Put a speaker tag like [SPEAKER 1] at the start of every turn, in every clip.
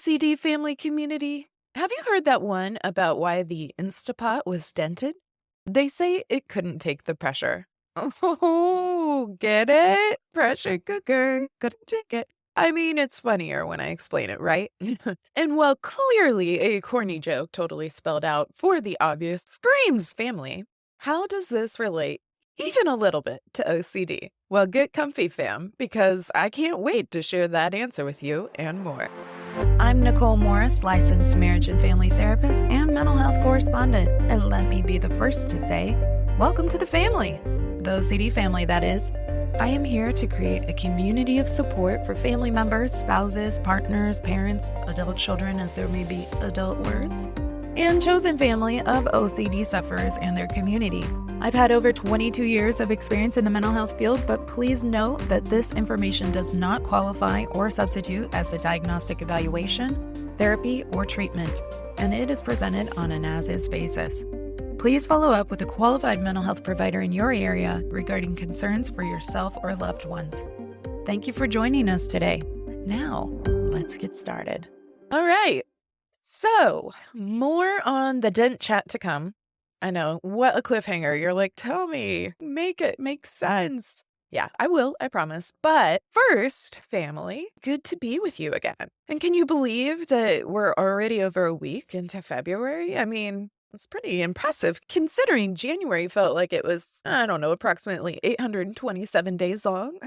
[SPEAKER 1] OCD family community. Have you heard that one about why the Instapot was dented? They say it couldn't take the pressure. Oh, get it? Pressure cooker. Couldn't take it. I mean, it's funnier when I explain it, right? And while clearly a corny joke totally spelled out for the obvious screams family, how does this relate even a little bit to OCD? Well, get comfy, fam, because I can't wait to share that answer with you and more. I'm Nicole Morris, licensed marriage and family therapist and mental health correspondent. And let me be the first to say, welcome to the family. The OCD family, that is. I am here to create a community of support for family members, spouses, partners, parents, adult children, as there may be adult words, and chosen family of OCD sufferers and their community. I've had over 22 years of experience in the mental health field, but please note that this information does not qualify or substitute as a diagnostic evaluation, therapy, or treatment, and it is presented on an as-is basis. Please follow up with a qualified mental health provider in your area regarding concerns for yourself or loved ones. Thank you for joining us today. Now, let's get started. All right. So, more on the Dent chat to come. I know, what a cliffhanger. You're like, tell me, make it make sense. Yeah, I will, I promise. But first, family, good to be with you again. And can you believe that we're already over a week into February? I mean, it's pretty impressive considering January felt like it was, I don't know, approximately 827 days long.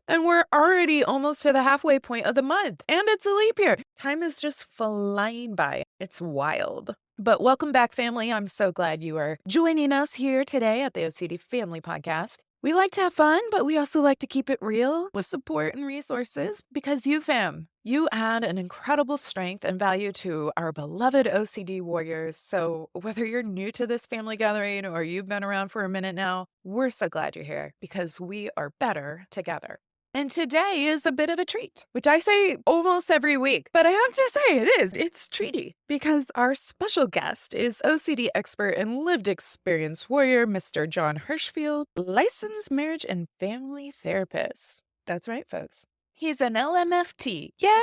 [SPEAKER 1] And we're already almost to the halfway point of the month. And it's a leap year. Time is just flying by. It's wild. But welcome back, family. I'm so glad you are joining us here today at the OCD Family Podcast. We like to have fun, but we also like to keep it real with support and resources because you, fam, you add an incredible strength and value to our beloved OCD warriors. So whether you're new to this family gathering or you've been around for a minute now, we're so glad you're here because we are better together. And today is a bit of a treat, which I say almost every week, but I have to say it is. It's treaty because our special guest is OCD expert and lived experience warrior, Mr. Jon Hershfield, licensed marriage and family therapist. That's right, folks. He's an LMFT. Yeah,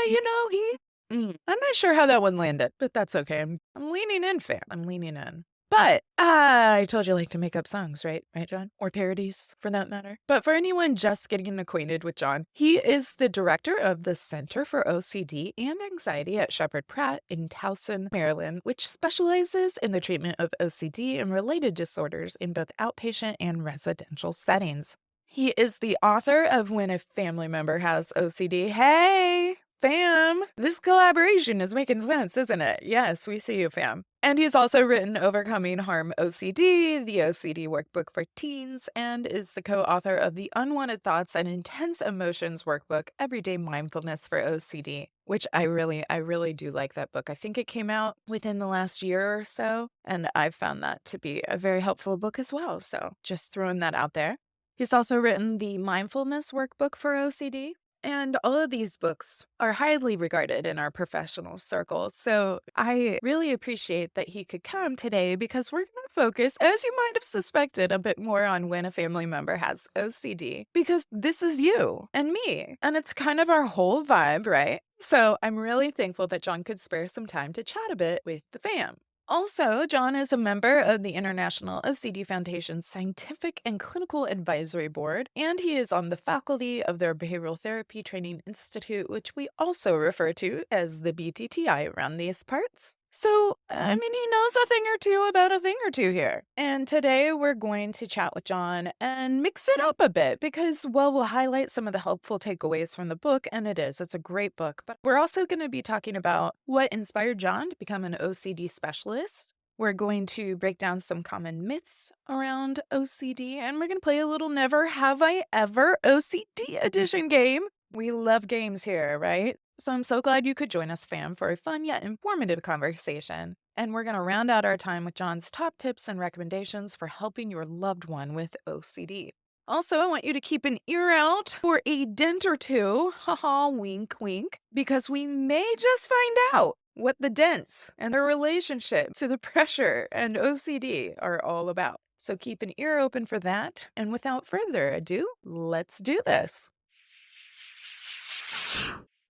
[SPEAKER 1] I'm not sure how that one landed, but that's okay. I'm leaning in, fam. I'm leaning in. But I told you I like to make up songs, right? Right, Jon? Or parodies, for that matter. But for anyone just getting acquainted with Jon, he is the director of the Center for OCD and Anxiety at Shepherd Pratt in Towson, Maryland, which specializes in the treatment of OCD and related disorders in both outpatient and residential settings. He is the author of When a Family Member Has OCD. Hey! Fam, this collaboration is making sense, isn't it? Yes, we see you, fam. And he's also written Overcoming Harm OCD, the OCD Workbook for Teens, and is the co-author of the Unwanted Thoughts and Intense Emotions Workbook, Everyday Mindfulness for OCD, which I really do like that book. I think it came out within the last year or so, and I've found that to be a very helpful book as well. So just throwing that out there. He's also written the Mindfulness Workbook for OCD. And all of these books are highly regarded in our professional circles. So I really appreciate that he could come today because we're going to focus, as you might have suspected, a bit more on when a family member has OCD, because this is you and me, and it's kind of our whole vibe, right? So I'm really thankful that Jon could spare some time to chat a bit with the fam. Also, Jon is a member of the International OCD Foundation's Scientific and Clinical Advisory Board, and he is on the faculty of their Behavioral Therapy Training Institute, which we also refer to as the BTTI around these parts. So, I mean, he knows a thing or two about a thing or two here. And today we're going to chat with Jon and mix it up a bit because, well, we'll highlight some of the helpful takeaways from the book, and it's a great book. But we're also going to be talking about what inspired Jon to become an OCD specialist. We're going to break down some common myths around OCD, and we're going to play a little Never Have I Ever OCD Edition game. We love games here, right? So I'm so glad you could join us, fam, for a fun yet informative conversation. And we're going to round out our time with Jon's top tips and recommendations for helping your loved one with OCD. Also, I want you to keep an ear out for a dent or two, haha, wink, wink, because we may just find out what the dents and their relationship to the pressure and OCD are all about. So keep an ear open for that. And without further ado, let's do this.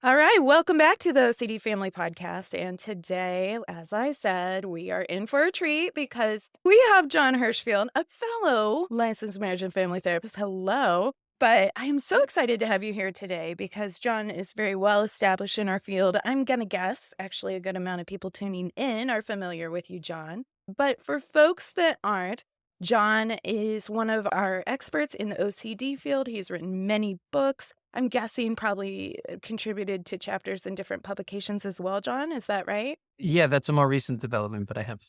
[SPEAKER 1] All right, welcome back to the OCD Family Podcast. And today, as I said, we are in for a treat because we have Jon Hershfield, a fellow licensed marriage and family therapist. Hello. But I am so excited to have you here today because Jon is very well established in our field. I'm going to guess, actually, a good amount of people tuning in are familiar with you, Jon. But for folks that aren't, Jon is one of our experts in the OCD field. He's written many books. I'm guessing probably contributed to chapters in different publications as well, Jon. Is that right?
[SPEAKER 2] Yeah, that's a more recent development, but I have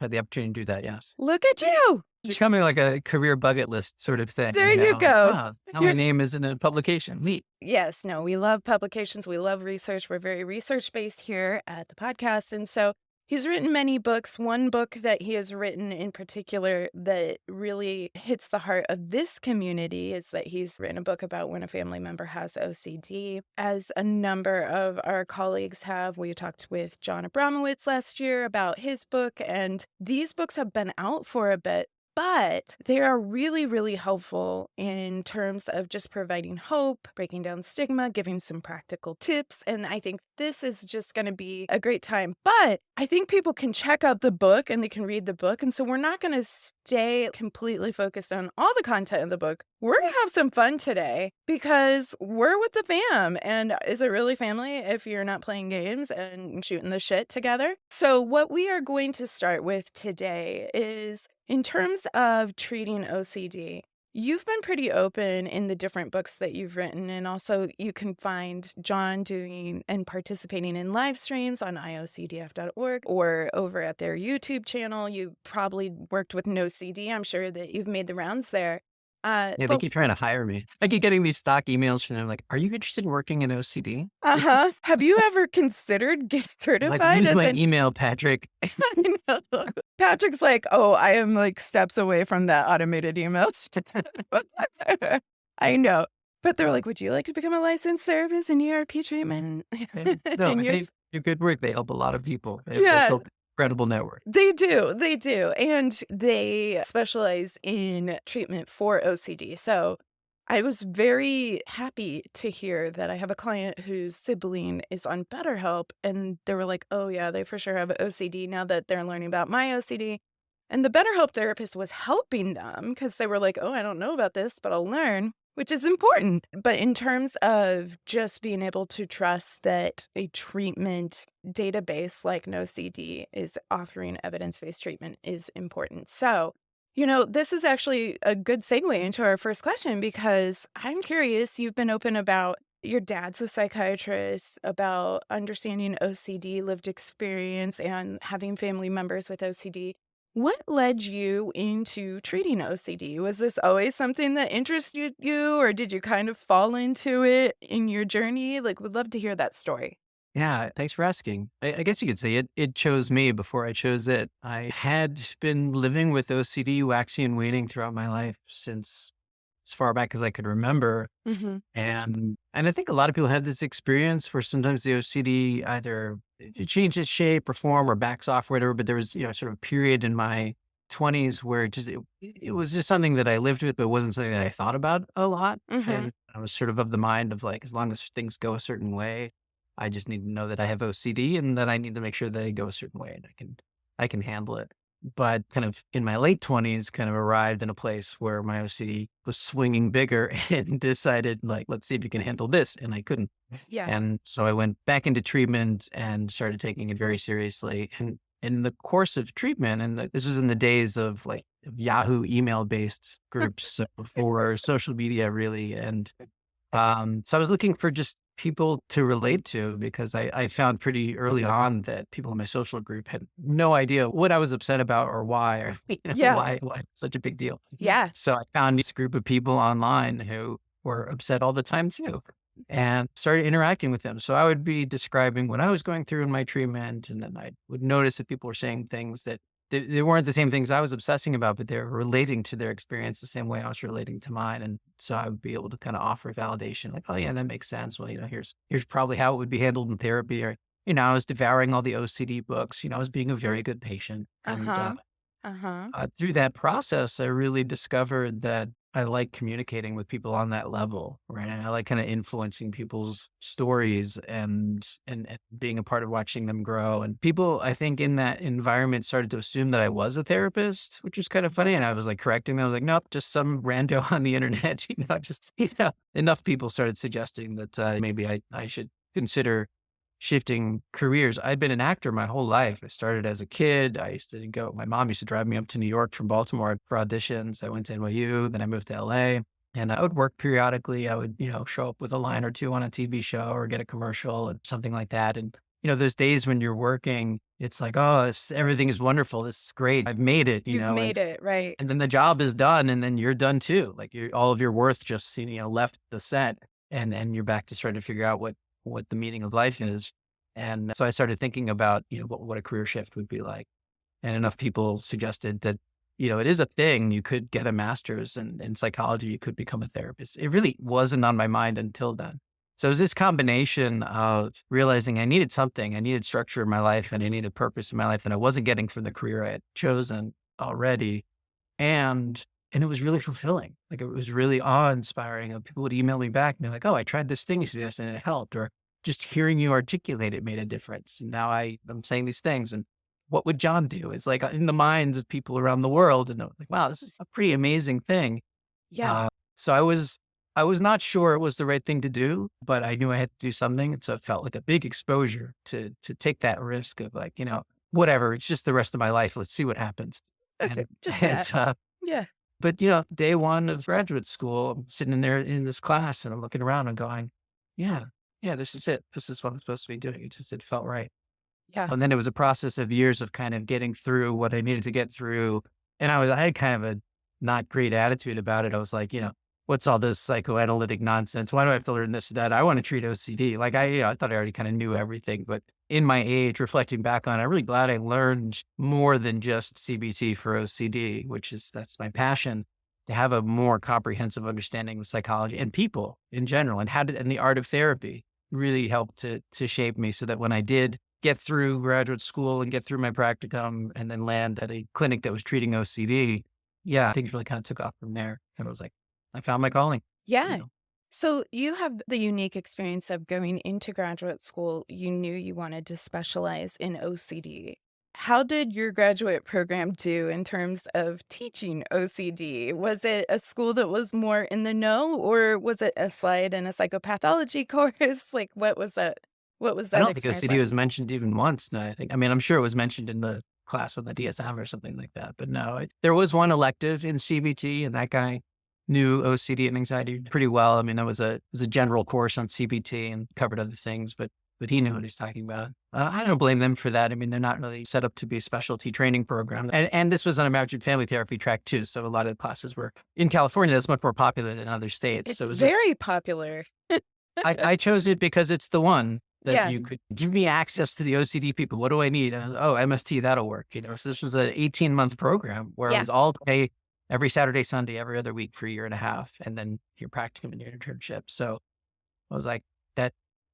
[SPEAKER 2] had the opportunity to do that, yes.
[SPEAKER 1] Look at you.
[SPEAKER 2] It's becoming like a career bucket list sort of thing.
[SPEAKER 1] There you
[SPEAKER 2] Like,
[SPEAKER 1] go.
[SPEAKER 2] wow, now my name is in a publication. Neat.
[SPEAKER 1] Yes, no, we love publications. We love research. We're very research based here at the podcast. And so he's written many books. One book that he has written in particular that really hits the heart of this community is that he's written a book about when a family member has OCD. As a number of our colleagues have, we talked with John Abramowitz last year about his book, and these books have been out for a bit. But they are really, really helpful in terms of just providing hope, breaking down stigma, giving some practical tips. And I think this is just going to be a great time. But I think people can check out the book and they can read the book. And so we're not going to stay completely focused on all the content of the book. We're going to have some fun today because we're with the fam. And is it really family if you're not playing games and shooting the shit together? So what we are going to start with today is in terms of treating OCD, you've been pretty open in the different books that you've written. And also you can find Jon doing and participating in live streams on iocdf.org or over at their YouTube channel. You probably worked with No CD. I'm sure that you've made the rounds there.
[SPEAKER 2] Yeah, they
[SPEAKER 1] But
[SPEAKER 2] keep trying to hire me. I keep getting these stock emails from them like, are you interested in working in OCD?
[SPEAKER 1] have you ever considered getting
[SPEAKER 2] Like,
[SPEAKER 1] certified
[SPEAKER 2] use
[SPEAKER 1] as
[SPEAKER 2] my
[SPEAKER 1] an
[SPEAKER 2] email, Patrick.
[SPEAKER 1] I know. Patrick's like, oh, I am like steps away from that automated email. I know. But they're like, would you like to become a licensed therapist in ERP treatment?
[SPEAKER 2] No,
[SPEAKER 1] And
[SPEAKER 2] they do good work. They help a lot of people. They've
[SPEAKER 1] yeah,
[SPEAKER 2] built an incredible network.
[SPEAKER 1] they do. They do. And they specialize in treatment for OCD. So I was very happy to hear that I have a client whose sibling is on BetterHelp, and they were like, oh, yeah, they for sure have OCD now that they're learning about my OCD. And the BetterHelp therapist was helping them because they were like, oh, I don't know about this, but I'll learn, which is important. But in terms of just being able to trust that a treatment database like NoCD is offering evidence-based treatment is important. So, this is actually a good segue into our first question because I'm curious, you've been open about your dad's a psychiatrist, about understanding OCD, lived experience, and having family members with OCD. What led you into treating OCD? Was this always something that interested you, or did you kind of fall into it in your journey? Like, would love to hear that story.
[SPEAKER 2] Yeah, thanks for asking. I guess you could say it chose me before I chose it. I had been living with OCD waxing and waning throughout my life since as far back as I could remember.
[SPEAKER 1] Mm-hmm.
[SPEAKER 2] And I think a lot of people have this experience where sometimes the OCD either it changes shape or form or backs off or whatever, but there was, sort of a period in my 20s where it was just something that I lived with, but it wasn't something that I thought about a lot.
[SPEAKER 1] Mm-hmm.
[SPEAKER 2] And I was sort of the mind of like, as long as things go a certain way, I just need to know that I have OCD and that I need to make sure that they go a certain way and I can handle it. But kind of in my late 20s, kind of arrived in a place where my OCD was swinging bigger and decided like, let's see if you can handle this. And I couldn't.
[SPEAKER 1] Yeah.
[SPEAKER 2] And so I went back into treatment and started taking it very seriously. And in the course of treatment, and this was in the days of like Yahoo email based groups before social media really. And so I was looking for just people to relate to because I found pretty early on that people in my social group had no idea what I was upset about or why, or
[SPEAKER 1] Yeah.
[SPEAKER 2] why it's such a big deal.
[SPEAKER 1] Yeah.
[SPEAKER 2] So I found this group of people online who were upset all the time too and started interacting with them. So I would be describing what I was going through in my treatment. And then I would notice that people were saying things that they weren't the same things I was obsessing about, but they were relating to their experience the same way I was relating to mine. And so I would be able to kind of offer validation, like, oh yeah, that makes sense. Well, here's probably how it would be handled in therapy. Or, I was devouring all the OCD books. I was being a very good patient. And
[SPEAKER 1] Uh-huh. Uh-huh.
[SPEAKER 2] through that process, I really discovered that I like communicating with people on that level, right? And I like kind of influencing people's stories and being a part of watching them grow. And people, I think, in that environment started to assume that I was a therapist, which is kind of funny. And I was like correcting them. I was like, nope, just some rando on the internet. Enough people started suggesting that maybe I should consider shifting careers. I'd been an actor my whole life. I started as a kid. I used to go, my mom used to drive me up to New York from Baltimore for auditions. I went to NYU, then I moved to LA and I would work periodically. I would, show up with a line or two on a TV show or get a commercial and something like that. And, those days when you're working, it's like, oh, everything is wonderful. This is great. I've made it,
[SPEAKER 1] You've made it, right.
[SPEAKER 2] and then the job is done and then you're done too. Like all of your worth just, left the set and you're back to trying to figure out what the meaning of life is. And so I started thinking about, what a career shift would be like. And enough people suggested that, it is a thing. You could get a master's in psychology. You could become a therapist. It really wasn't on my mind until then. So it was this combination of realizing I needed something, I needed structure in my life and I needed purpose in my life that I wasn't getting from the career I had chosen already. And and it was really fulfilling. Like, it was really awe-inspiring, and people would email me back and be like, "Oh, I tried this thing you suggested and it helped," or just hearing you articulate it made a difference. And now I'm saying these things and what would John do? It's like in the minds of people around the world. And I was like, wow, this is a pretty amazing thing.
[SPEAKER 1] Yeah.
[SPEAKER 2] So I was not sure it was the right thing to do, but I knew I had to do something. And so it felt like a big exposure to take that risk of like, whatever, it's just the rest of my life. Let's see what happens. And,
[SPEAKER 1] Just
[SPEAKER 2] and
[SPEAKER 1] that. Yeah.
[SPEAKER 2] but day one of graduate school, I'm sitting in there in this class and I'm looking around and going, yeah, yeah, this is it. This is what I'm supposed to be doing. It felt right.
[SPEAKER 1] Yeah.
[SPEAKER 2] And then it was a process of years of kind of getting through what I needed to get through. And I had kind of a not great attitude about it. I was like, what's all this psychoanalytic nonsense? Why do I have to learn this or that? I want to treat OCD. Like I thought I already kind of knew everything, but in my age, reflecting back on it, I'm really glad I learned more than just CBT for OCD, that's my passion, to have a more comprehensive understanding of psychology and people in general and the art of therapy really helped to shape me so that when I did get through graduate school and get through my practicum and then land at a clinic that was treating OCD, yeah, things really kind of took off from there. And I was like, I found my calling, you
[SPEAKER 1] Yeah.
[SPEAKER 2] know.
[SPEAKER 1] So you have the unique experience of going into graduate school. You knew you wanted to specialize in OCD. How did your graduate program do in terms of teaching OCD? Was it a school that was more in the know, or was it a slide in a psychopathology course? Like, what was that? What was
[SPEAKER 2] I
[SPEAKER 1] that
[SPEAKER 2] don't think
[SPEAKER 1] experience
[SPEAKER 2] OCD
[SPEAKER 1] like?
[SPEAKER 2] was mentioned even once. No, I'm sure it was mentioned in the class on the DSM or something like that. But no, there was one elective in CBT, and that guy knew OCD and anxiety pretty well. I mean, it was a general course on CBT and covered other things, but he knew what he's talking about. I don't blame them for that. I mean, they're not really set up to be a specialty training program, and this was on a marriage and family therapy track too. So a lot of classes were in California. That's much more popular than other states.
[SPEAKER 1] It's
[SPEAKER 2] So it was just
[SPEAKER 1] very popular.
[SPEAKER 2] I chose it because it's the one that
[SPEAKER 1] Yeah.
[SPEAKER 2] you could give me access to the OCD people. What do I need? Oh, MFT, that'll work. So this was an 18-month program where it
[SPEAKER 1] Yeah.
[SPEAKER 2] was all day, every Saturday, Sunday, every other week for a year and a half, and then your practicum and your internship. So I was like,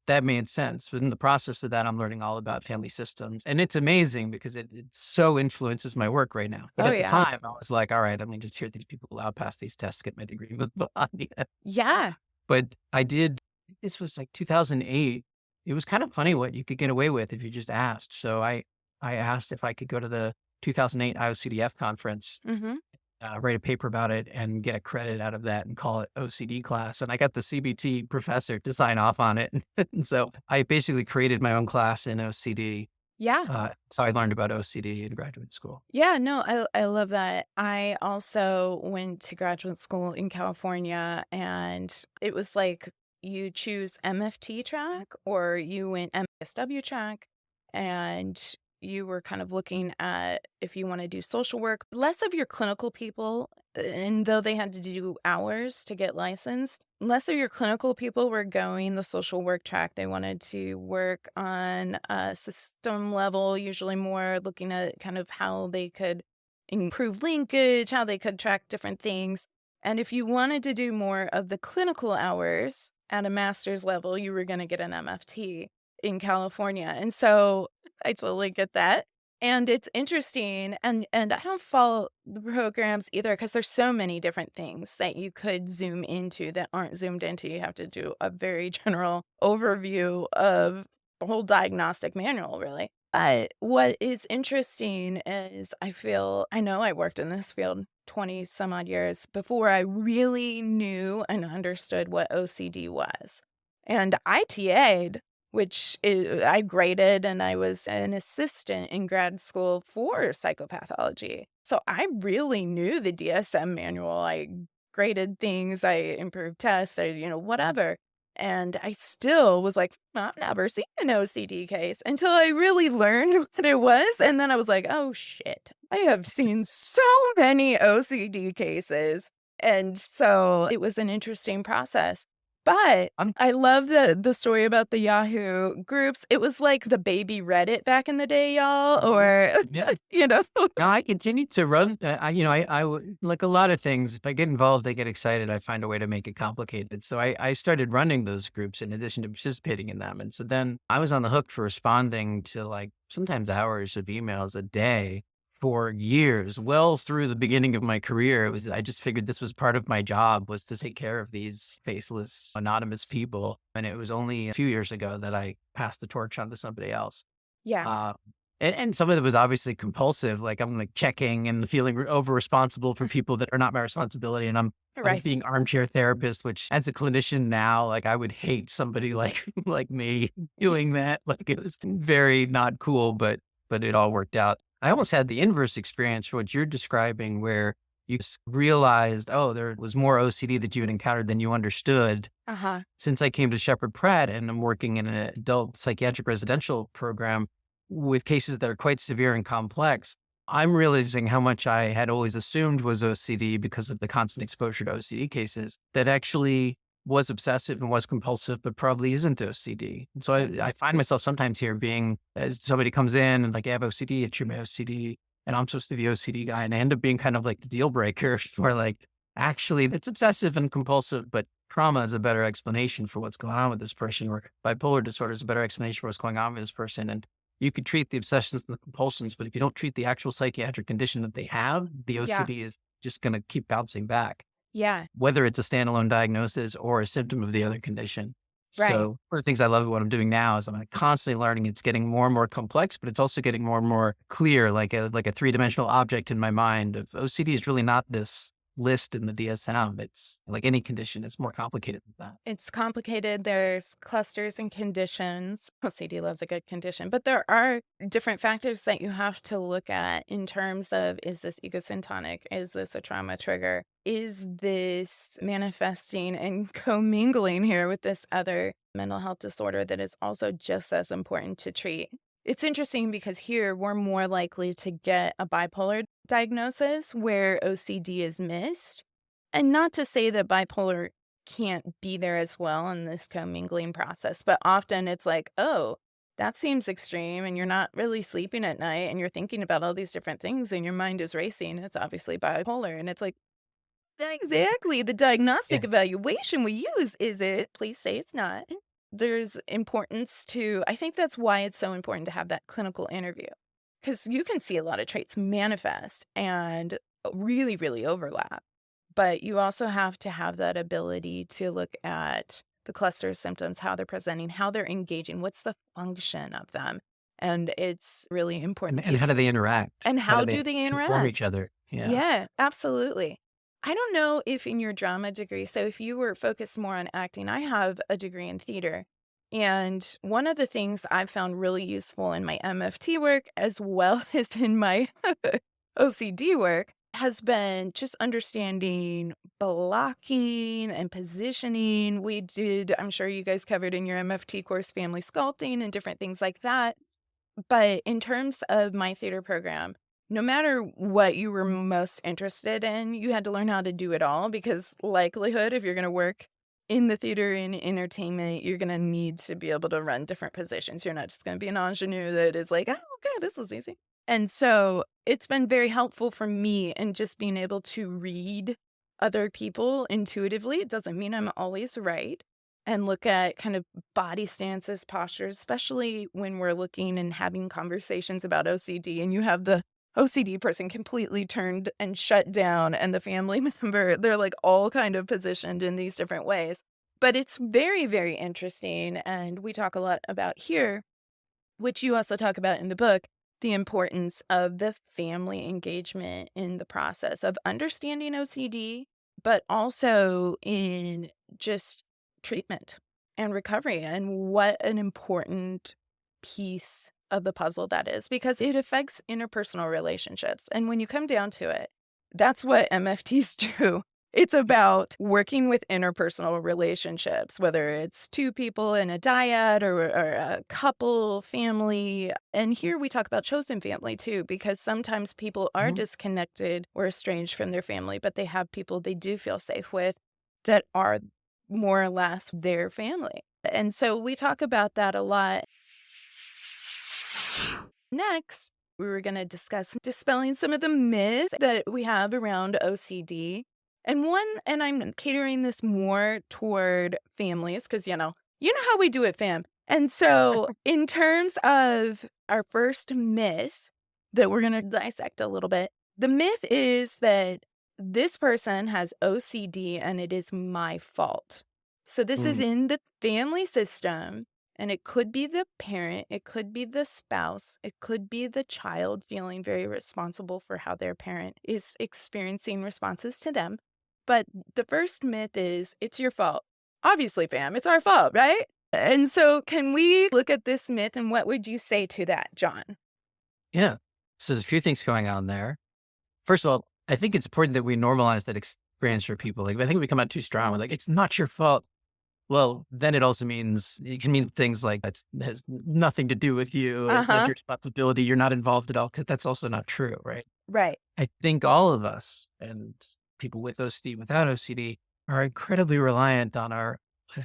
[SPEAKER 2] that made sense. But in the process of that, I'm learning all about family systems, and it's amazing because it so influences my work right now. But
[SPEAKER 1] Oh,
[SPEAKER 2] at the
[SPEAKER 1] yeah.
[SPEAKER 2] time, I was like, all right, I'm gonna just hear these people out, pass these tests, get my degree, move on.
[SPEAKER 1] Yeah.
[SPEAKER 2] But I did this was like 2008. It was kind of funny what you could get away with if you just asked. So I asked if I could go to the 2008 IOCDF conference,
[SPEAKER 1] Mhm.
[SPEAKER 2] write a paper about it and get a credit out of that and call it OCD class. And I got the CBT professor to sign off on it. And so I basically created my own class in OCD.
[SPEAKER 1] Yeah.
[SPEAKER 2] So I learned about OCD in graduate school.
[SPEAKER 1] Yeah, no, I love that. I also went to graduate school in California, and it was like you choose MFT track or you went MSW track, and you were kind of looking at if you want to do social work, less of your clinical people, and though they had to do hours to get licensed, less of your clinical people were going the social work track. They wanted to work on a system level, usually more looking at kind of how they could improve linkage, how they could track different things. And if you wanted to do more of the clinical hours at a master's level, you were going to get an MFT in California. And so I totally get that. And it's interesting, and I don't follow the programs either because there's so many different things that you could zoom into that aren't zoomed into. You have to do a very general overview of the whole diagnostic manual, really. But what is interesting is I know I worked in this field 20 some odd years before I really knew and understood what OCD was. And I TA'd, I graded, and I was an assistant in grad school for psychopathology. So I really knew the DSM manual. I graded things, I improved tests, whatever. And I still was like, I've never seen an OCD case until I really learned what it was. And then I was like, oh shit, I have seen so many OCD cases. And so it was an interesting process. But
[SPEAKER 2] I'm
[SPEAKER 1] I love the story about the Yahoo groups. It was like the baby Reddit back in the day, y'all,
[SPEAKER 2] Mhm.
[SPEAKER 1] or,
[SPEAKER 2] Yeah.
[SPEAKER 1] you know?
[SPEAKER 2] No, I continue to run. Like a lot of things. If I get involved, I get excited. I find a way to make it complicated. So I started running those groups in addition to participating in them. And so then I was on the hook for responding to like sometimes hours of emails a day for years, well through the beginning of my career. I just figured this was part of my job was to take care of these faceless, anonymous people. And it was only a few years ago that I passed the torch on to somebody else.
[SPEAKER 1] Yeah,
[SPEAKER 2] Uh, and some of it was obviously compulsive, like, I'm, like, checking and feeling over responsible for people that are not my responsibility, and I'm, like,
[SPEAKER 1] right.
[SPEAKER 2] being armchair therapist, which as a clinician now, like, I would hate somebody like like me doing that, like, it was very not cool, but it all worked out. I almost had the inverse experience for what you're describing, where you realized, oh, there was more OCD that you had encountered than you understood.
[SPEAKER 1] Uh-huh.
[SPEAKER 2] Since I came to Shepherd Pratt and I'm working in an adult psychiatric residential program with cases that are quite severe and complex, I'm realizing how much I had always assumed was OCD because of the constant exposure to OCD cases that actually was obsessive and was compulsive, but probably isn't OCD. And so I find myself sometimes here being, as somebody comes in and like, I have OCD, it's your OCD, and I'm supposed to be the OCD guy. And I end up being kind of like the deal breaker where like, actually, it's obsessive and compulsive, but trauma is a better explanation for what's going on with this person, or bipolar disorder is a better explanation for what's going on with this person. And you could treat the obsessions and the compulsions, but if you don't treat the actual psychiatric condition that they have, the
[SPEAKER 1] Yeah,
[SPEAKER 2] OCD is just going to keep bouncing back,
[SPEAKER 1] yeah,
[SPEAKER 2] whether it's a standalone diagnosis or a symptom of the other condition.
[SPEAKER 1] right.
[SPEAKER 2] So one of the things I love about what I'm doing now is I'm like constantly learning. It's getting more and more complex, but it's also getting more and more clear, like a three-dimensional object in my mind of OCD is really not this list in the DSM. It's like any condition, it's more complicated than that.
[SPEAKER 1] It's complicated. There's clusters and conditions. OCD loves a good condition, but there are different factors that you have to look at in terms of, is this egosyntonic? Is this a trauma trigger? Is this manifesting and commingling here with this other mental health disorder that is also just as important to treat? It's interesting because here we're more likely to get a bipolar diagnosis where OCD is missed. And not to say that bipolar can't be there as well in this commingling process, but often it's like, "Oh, that seems extreme, and you're not really sleeping at night, and you're thinking about all these different things, and your mind is racing. It's obviously bipolar." And it's like, "Not exactly the diagnostic
[SPEAKER 2] Yeah.
[SPEAKER 1] evaluation we use, is it? Please say it's not." There's importance to I think that's why it's so important to have that clinical interview, because you can see a lot of traits manifest and really, really overlap. But you also have to have that ability to look at the cluster of symptoms, how they're presenting, how they're engaging, what's the function of them. And it's really important
[SPEAKER 2] And how
[SPEAKER 1] piece.
[SPEAKER 2] do they interact?
[SPEAKER 1] And
[SPEAKER 2] How do
[SPEAKER 1] how
[SPEAKER 2] they
[SPEAKER 1] do they
[SPEAKER 2] inform each
[SPEAKER 1] interact?
[SPEAKER 2] other? Yeah.
[SPEAKER 1] Yeah, absolutely. I don't know if in your drama degree, so if you were focused more on acting, I have a degree in theater. And one of the things I've found really useful in my MFT work, as well as in my OCD work, has been just understanding blocking and positioning. I'm sure you guys covered in your MFT course, family sculpting and different things like that. But in terms of my theater program, no matter what you were most interested in, you had to learn how to do it all because likelihood if you're gonna work in the theater and entertainment, you're gonna need to be able to run different positions. You're not just gonna be an ingenue that is like, "Oh, okay, this was easy." And so, it's been very helpful for me in just being able to read other people intuitively. It doesn't mean I'm always right, and look at kind of body stances, postures, especially when we're looking and having conversations about OCD and you have the OCD person completely turned and shut down and the family member, they're like all kind of positioned in these different ways. But it's very, very interesting. And we talk a lot about here, which you also talk about in the book, the importance of the family engagement in the process of understanding OCD, but also in just treatment and recovery, and what an important piece of the puzzle that is because it affects interpersonal relationships. And when you come down to it, that's what MFTs do. It's about working with interpersonal relationships, whether it's two people in a dyad or a couple, family. And here we talk about chosen family too, because sometimes people are
[SPEAKER 2] Mhm.
[SPEAKER 1] disconnected or estranged from their family, but they have people they do feel safe with that are more or less their family. And so we talk about that a lot. Next, we were going to discuss dispelling some of the myths that we have around OCD. And I'm catering this more toward families because, you know how we do it, fam. And so, in terms of our first myth that we're going to dissect a little bit, the myth is that this person has OCD and it is my fault. So, this is
[SPEAKER 2] Mm.
[SPEAKER 1] in the family system. And it could be the parent, it could be the spouse, it could be the child feeling very responsible for how their parent is experiencing responses to them. But the first myth is it's your fault. Obviously, fam, it's our fault, right? And so, can we look at this myth and what would you say to that, John?
[SPEAKER 2] Yeah. So there's a few things going on there. First of all, I think it's important that we normalize that experience for people. Like, I think we come out too strong with like, it's not your fault. Well, then it also means it can mean things like that has nothing to do with you.
[SPEAKER 1] Uh
[SPEAKER 2] It's not
[SPEAKER 1] huh.
[SPEAKER 2] your responsibility. You're not involved at all. Because that's also not true, right?
[SPEAKER 1] Right.
[SPEAKER 2] I think all of us and people with OCD, without OCD, are incredibly reliant on our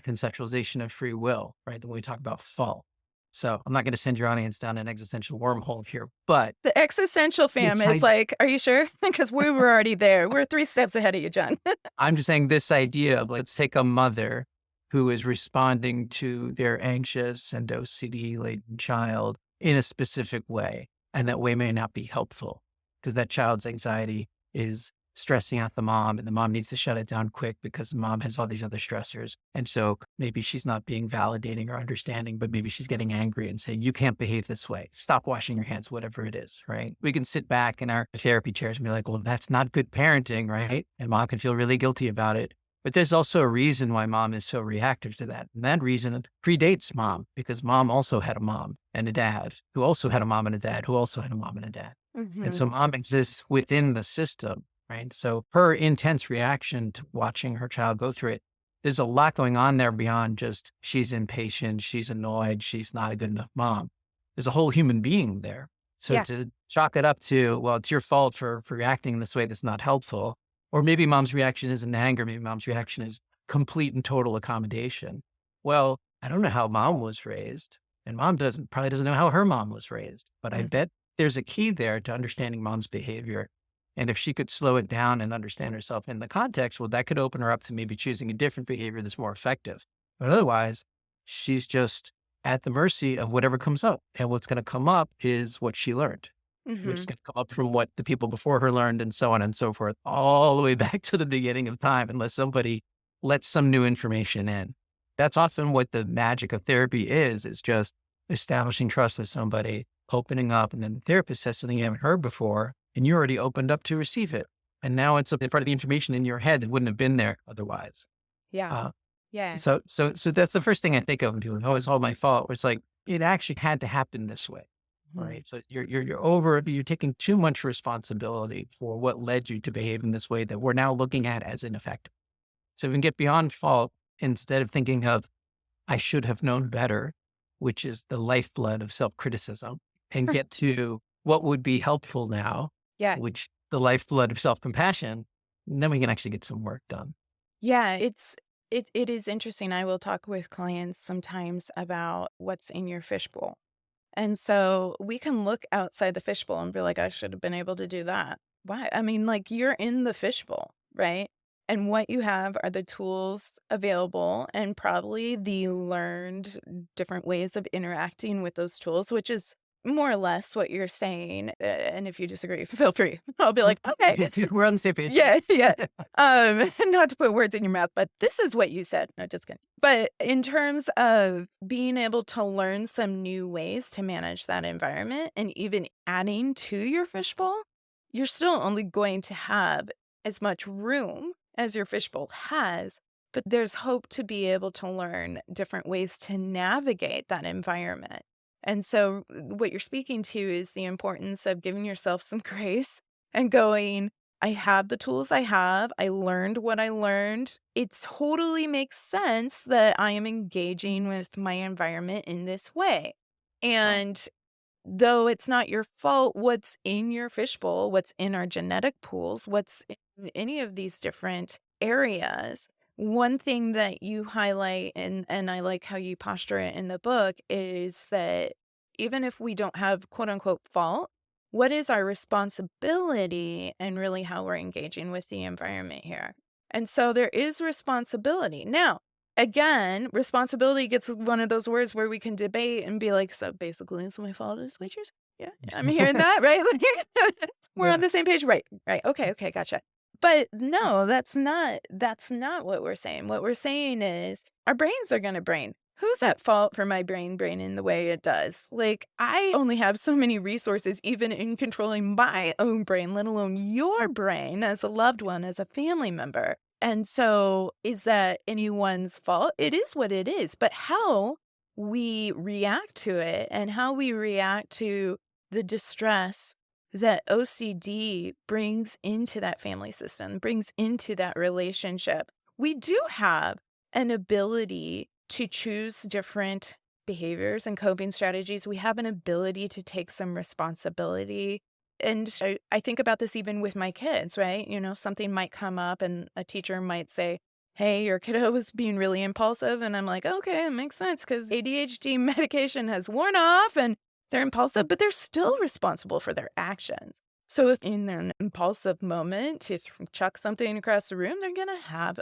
[SPEAKER 2] conceptualization of free will, right? When we talk about fault. So I'm not going to send your audience down an existential wormhole here, but
[SPEAKER 1] The existential fam
[SPEAKER 2] this
[SPEAKER 1] is like, are you sure? Because we were already there. We're 3 steps ahead of you, John.
[SPEAKER 2] I'm just saying this idea of let's take a mother who is responding to their anxious and OCD laden child in a specific way. And that way may not be helpful because that child's anxiety is stressing out the mom and the mom needs to shut it down quick because the mom has all these other stressors. And so maybe she's not being validating or understanding, but maybe she's getting angry and saying, you can't behave this way. Stop washing your hands, whatever it is, right? We can sit back in our therapy chairs and be like, well, that's not good parenting, right? And mom can feel really guilty about it. But there's also a reason why mom is so reactive to that. And that reason predates mom because mom also had a mom and a dad who also had a mom and a dad who also had a mom and a dad. And
[SPEAKER 1] Hmm.
[SPEAKER 2] so mom exists within the system, right? So her intense reaction to watching her child go through it, there's a lot going on there beyond just she's impatient, she's annoyed, she's not a good enough mom. There's a whole human being there. So
[SPEAKER 1] Yeah.
[SPEAKER 2] to chalk it up to, well, it's your fault for reacting this way that's not helpful. Or maybe mom's reaction isn't anger, maybe mom's reaction is complete and total accommodation. Well, I don't know how mom was raised, and mom probably doesn't know how her mom was raised, but I
[SPEAKER 1] Mm.
[SPEAKER 2] bet there's a key there to understanding mom's behavior. And if she could slow it down and understand herself in the context, well, that could open her up to maybe choosing a different behavior that's more effective. But otherwise, she's just at the mercy of whatever comes up. And what's going to come up is what she learned, which is
[SPEAKER 1] Hmm.
[SPEAKER 2] going to come up from what the people before her learned and so on and so forth, all the way back to the beginning of time, unless somebody lets some new information in. That's often what the magic of therapy is. It's just establishing trust with somebody, opening up, and then the therapist says something you haven't heard before, and you already opened up to receive it. And now it's up in front of the information in your head that wouldn't have been there otherwise.
[SPEAKER 1] Yeah.
[SPEAKER 2] Uh,
[SPEAKER 1] Yeah.
[SPEAKER 2] so that's the first thing I think of when people, oh, it's all my fault. It's like, it actually had to happen this way.
[SPEAKER 1] Mhm.
[SPEAKER 2] Right. So you're taking too much responsibility for what led you to behave in this way that we're now looking at as ineffective. So we can get beyond fault instead of thinking of, I should have known better, which is the lifeblood of self-criticism, and get to what would be helpful now,
[SPEAKER 1] Yeah.
[SPEAKER 2] which the lifeblood of self-compassion. And then we can actually get some work done.
[SPEAKER 1] Yeah, it is interesting. I will talk with clients sometimes about what's in your fishbowl. And so we can look outside the fishbowl and be like, I should have been able to do that. Why? I mean, like you're in the fishbowl, right? And what you have are the tools available and probably the learned different ways of interacting with those tools, which is more or less what you're saying. And if you disagree, feel free. I'll be like, okay,
[SPEAKER 2] We're on the same page.
[SPEAKER 1] yeah, yeah. Not to put words in your mouth, but this is what you said. No, just kidding. But in terms of being able to learn some new ways to manage that environment and even adding to your fishbowl, you're still only going to have as much room as your fishbowl has, but there's hope to be able to learn different ways to navigate that environment. And so what you're speaking to is the importance of giving yourself some grace and going, I have the tools I have. I learned what I learned. It totally makes sense that I am engaging with my environment in this way.
[SPEAKER 2] Wow.
[SPEAKER 1] And though it's not your fault, what's in your fishbowl, what's in our genetic pools, what's in any of these different areas. One thing that you highlight, and I like how you posture it in the book, is that even if we don't have quote unquote fault, what is our responsibility and really how we're engaging with the environment here? And so there is responsibility. Now, again, responsibility gets one of those words where we can debate and be like, so basically it's my fault as waitress. Yeah, I'm hearing that, right? Like, we're on
[SPEAKER 2] Yeah.
[SPEAKER 1] the same page, right? Right. Okay, gotcha. But no, that's not what we're saying. What we're saying is our brains are gonna brain. Who's at fault for my brain braining the way it does? Like, I only have so many resources, even in controlling my own brain, let alone your brain as a loved one, as a family member. And so, is that anyone's fault? It is what it is. But how we react to it and how we react to the distress that OCD brings into that family system, brings into that relationship, we do have an ability to choose different behaviors and coping strategies. We have an ability to take some responsibility. And I think about this even with my kids, right? Something might come up and a teacher might say, hey, your kiddo was being really impulsive. And I'm like, okay, it makes sense because ADHD medication has worn off and they're impulsive, but they're still responsible for their actions. So if in an impulsive moment to chuck something across the room, they're going to have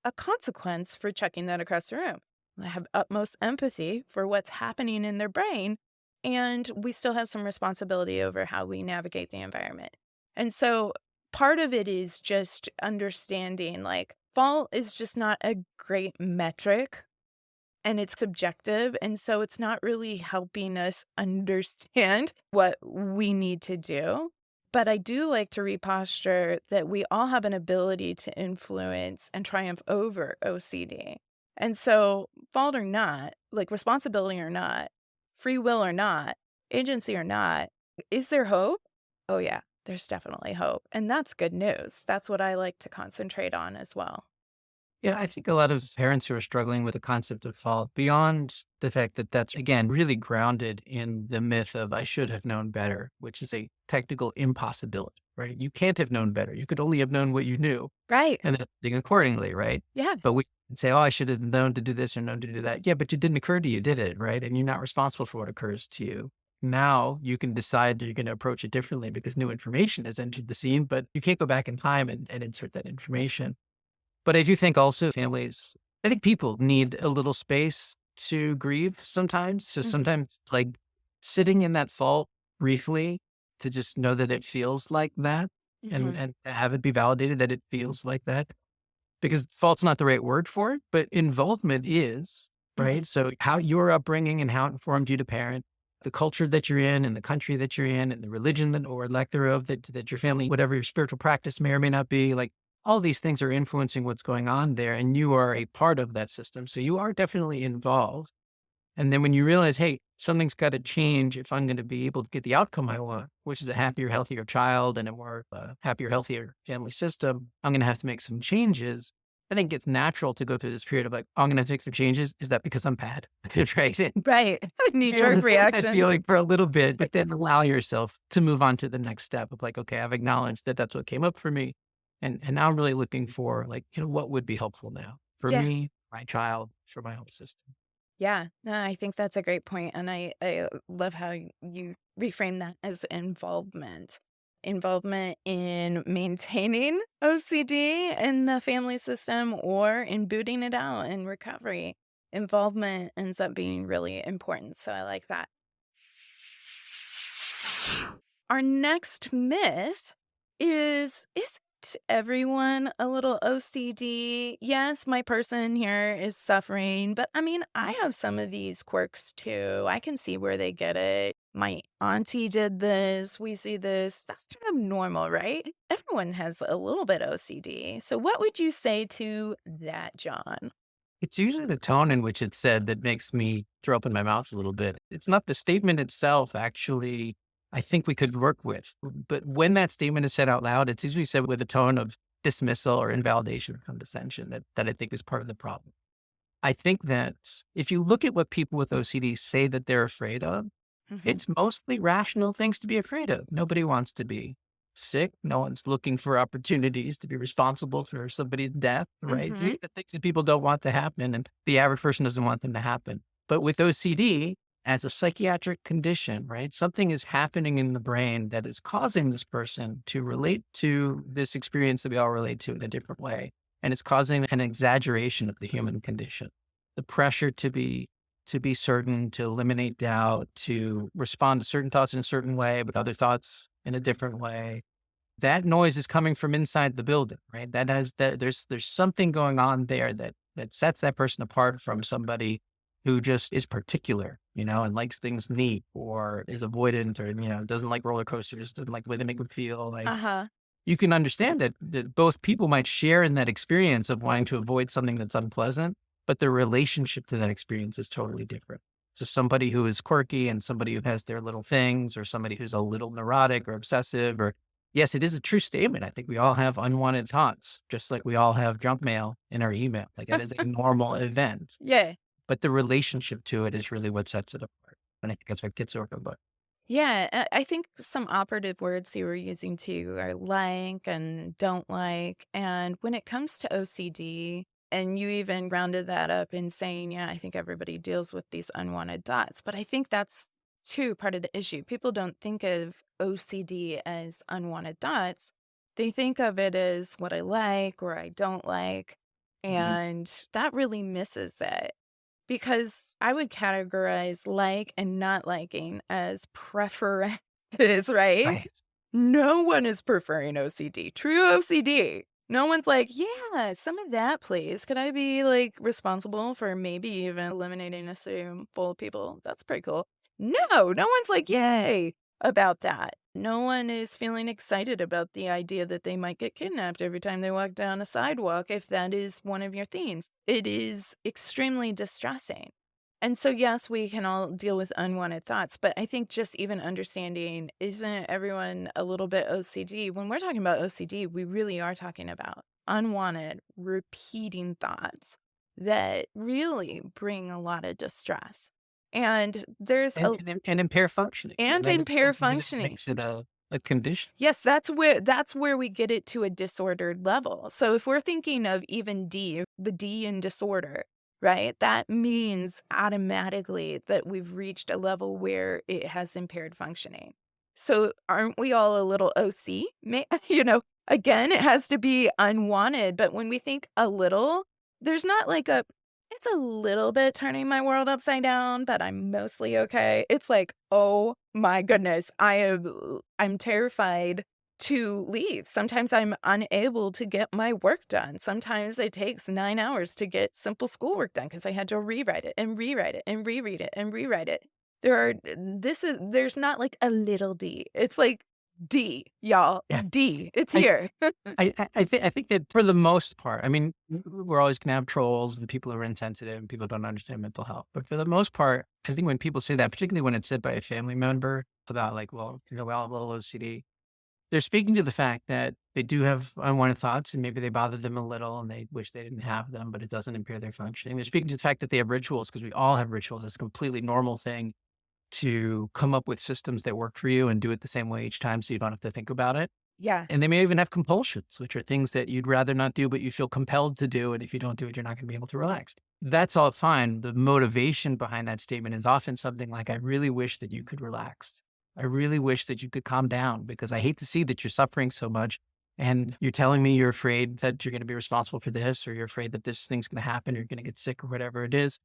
[SPEAKER 1] a consequence for chucking that across the room. I have utmost empathy for what's happening in their brain, and we still have some responsibility over how we navigate the environment. And so part of it is just understanding like fault is just not a great metric and it's subjective. And so it's not really helping us understand what we need to do. But I do like to reposture that we all have an ability to influence and triumph over OCD. And so, fault or not, like responsibility or not, free will or not, agency or not, is there hope? Oh, yeah, there's definitely hope. And that's good news. That's what I like to concentrate on as well.
[SPEAKER 2] Yeah, I think a lot of parents who are struggling with the concept of fault, beyond the fact that that's, again, really grounded in the myth of I should have known better, which is a technical impossibility, right? You can't have known better. You could only have known what you knew
[SPEAKER 1] Right.
[SPEAKER 2] and then acting accordingly, right?
[SPEAKER 1] Yeah.
[SPEAKER 2] But we can say, oh, I should have known to do this or known to do that. Yeah, but it didn't occur to you, did it? Right. And you're not responsible for what occurs to you. Now you can decide that you're going to approach it differently because new information has entered the scene, but you can't go back in time and insert that information. But I do think also families, I think people need a little space to grieve sometimes. So
[SPEAKER 1] Mhm.
[SPEAKER 2] sometimes like sitting in that fault briefly to just know that it feels like that
[SPEAKER 1] Mhm.
[SPEAKER 2] and have it be validated that it feels like that. Because fault's not the right word for it, but involvement is,
[SPEAKER 1] Mhm.
[SPEAKER 2] right? So how your upbringing and how it informed you to parent, the culture that you're in and the country that you're in and the religion that or lack thereof that your family, whatever your spiritual practice may or may not be, like all these things are influencing what's going on there. And you are a part of that system. So you are definitely involved. And then when you realize, hey, something's got to change if I'm going to be able to get the outcome I want, which is a happier, healthier child and a more happier, healthier family system, I'm going to have to make some changes. I think it's natural to go through this period of like, I'm going to make some changes. Is that because I'm bad? Right. And
[SPEAKER 1] Right.
[SPEAKER 2] be able
[SPEAKER 1] Knee-jerk
[SPEAKER 2] to feel that
[SPEAKER 1] reaction.
[SPEAKER 2] feeling for a little bit, but then allow yourself to move on to the next step of like, okay, I've acknowledged that that's what came up for me. And now I'm really looking for like, what would be helpful now for
[SPEAKER 1] Yeah.
[SPEAKER 2] me, my child, for my whole system.
[SPEAKER 1] Yeah. No, I think that's a great point, and I love how you reframe that as involvement. involvement in maintaining OCD in the family system or in booting it out in recovery. Involvement ends up being really important. So I like that. Our next myth is isn't everyone a little OCD? Yes, my person here is suffering, but I mean, I have some of these quirks too. I can see where they get it. My auntie did this. We see this. That's kind of normal, right? Everyone has a little bit OCD. So, what would you say to that, John?
[SPEAKER 2] It's usually the tone in which it's said that makes me throw up in my mouth a little bit. It's not the statement itself, actually, I think we could work with. But when that statement is said out loud, it's usually said with a tone of dismissal or invalidation or condescension that I think is part of the problem. I think that if you look at what people with OCD say that they're afraid of,
[SPEAKER 1] Hmm.
[SPEAKER 2] it's mostly rational things to be afraid of. Nobody wants to be sick. No one's looking for opportunities to be responsible for somebody's death, right? So
[SPEAKER 1] Hmm.
[SPEAKER 2] these are things that people don't want to happen, and the average person doesn't want them to happen. But with OCD, as a psychiatric condition, right, something is happening in the brain that is causing this person to relate to this experience that we all relate to in a different way. And it's causing an exaggeration of the human condition. The pressure to be certain, to eliminate doubt, to respond to certain thoughts in a certain way, but other thoughts in a different way. That noise is coming from inside the building, right? There's something going on there that sets that person apart from somebody who just is particular, and likes things neat or is avoidant or, doesn't like roller coasters, doesn't like the way they make them feel.
[SPEAKER 1] Uh
[SPEAKER 2] Like
[SPEAKER 1] huh.
[SPEAKER 2] you can understand that both people might share in that experience of wanting to avoid something that's unpleasant, but their relationship to that experience is totally different. So somebody who is quirky and somebody who has their little things, or somebody who's a little neurotic or obsessive, or yes, it is a true statement. I think we all have unwanted thoughts, just like we all have junk mail in our email. Like that is a normal event,
[SPEAKER 1] Yeah.
[SPEAKER 2] but the relationship to it is really what sets it apart. And I think that's what gets overlooked.
[SPEAKER 1] Yeah, I think some operative words you were using too are like and don't like. And when it comes to OCD, and you even rounded that up in saying, yeah, I think everybody deals with these unwanted thoughts. But I think that's too part of the issue. People don't think of OCD as unwanted thoughts. They think of it as what I like or I don't like.
[SPEAKER 2] Mhm.
[SPEAKER 1] And that really misses it. Because I would categorize like and not liking as preferences, right?
[SPEAKER 2] Right.
[SPEAKER 1] No one is preferring OCD. True OCD. No one's like, yeah, some of that, please. Could I be like responsible for maybe even eliminating a room full of people? That's pretty cool. No one's like, yay about that. No one is feeling excited about the idea that they might get kidnapped every time they walk down a sidewalk if that is one of your themes. It is extremely distressing. And so, yes, we can all deal with unwanted thoughts, but I think just even understanding isn't everyone a little bit OCD? When we're talking about OCD, we really are talking about unwanted, repeating thoughts that really bring a lot of distress. And there's a
[SPEAKER 2] And impair functioning. And
[SPEAKER 1] and
[SPEAKER 2] that
[SPEAKER 1] impair
[SPEAKER 2] that
[SPEAKER 1] functioning.
[SPEAKER 2] makes it a condition.
[SPEAKER 1] Yes, that's where we get it to a disordered level. So if we're thinking of even D, the D in disorder, right? That means automatically that we've reached a level where it has impaired functioning. So aren't we all a little OC? Again, it has to be unwanted, but when we think a little, there's not like a it's a little bit turning my world upside down, but I'm mostly okay. It's like, "Oh my goodness, I'm terrified to leave. Sometimes I'm unable to get my work done. Sometimes it takes 9 hours to get simple schoolwork done because I had to rewrite it and rewrite it and reread it and rewrite it. There's not like a little d. It's like D, y'all.
[SPEAKER 2] Yeah.
[SPEAKER 1] D. It's
[SPEAKER 2] I
[SPEAKER 1] here.
[SPEAKER 2] I think that for the most part, I mean, we're always gonna have trolls and people who are insensitive and people who don't understand mental health. But for the most part, I think when people say that, particularly when it's said by a family member about like, well, we all have a little OCD, they're speaking to the fact that they do have unwanted thoughts and maybe they bother them a little and they wish they didn't have them, but it doesn't impair their functioning. They're speaking to the fact that they have rituals because we all have rituals. It's a completely normal thing to come up with systems that work for you and do it the same way each time so you don't have to think about it.
[SPEAKER 1] Yeah.
[SPEAKER 2] And they may even have compulsions, which are things that you'd rather not do, but you feel compelled to do. And if you don't do it, you're not going to be able to relax. That's all fine. The motivation behind that statement is often something like, I really wish that you could relax. I really wish that you could calm down because I hate to see that you're suffering so much. And you're telling me you're afraid that you're going to be responsible for this, or you're afraid that this thing's going to happen, you're going to get sick or whatever it is.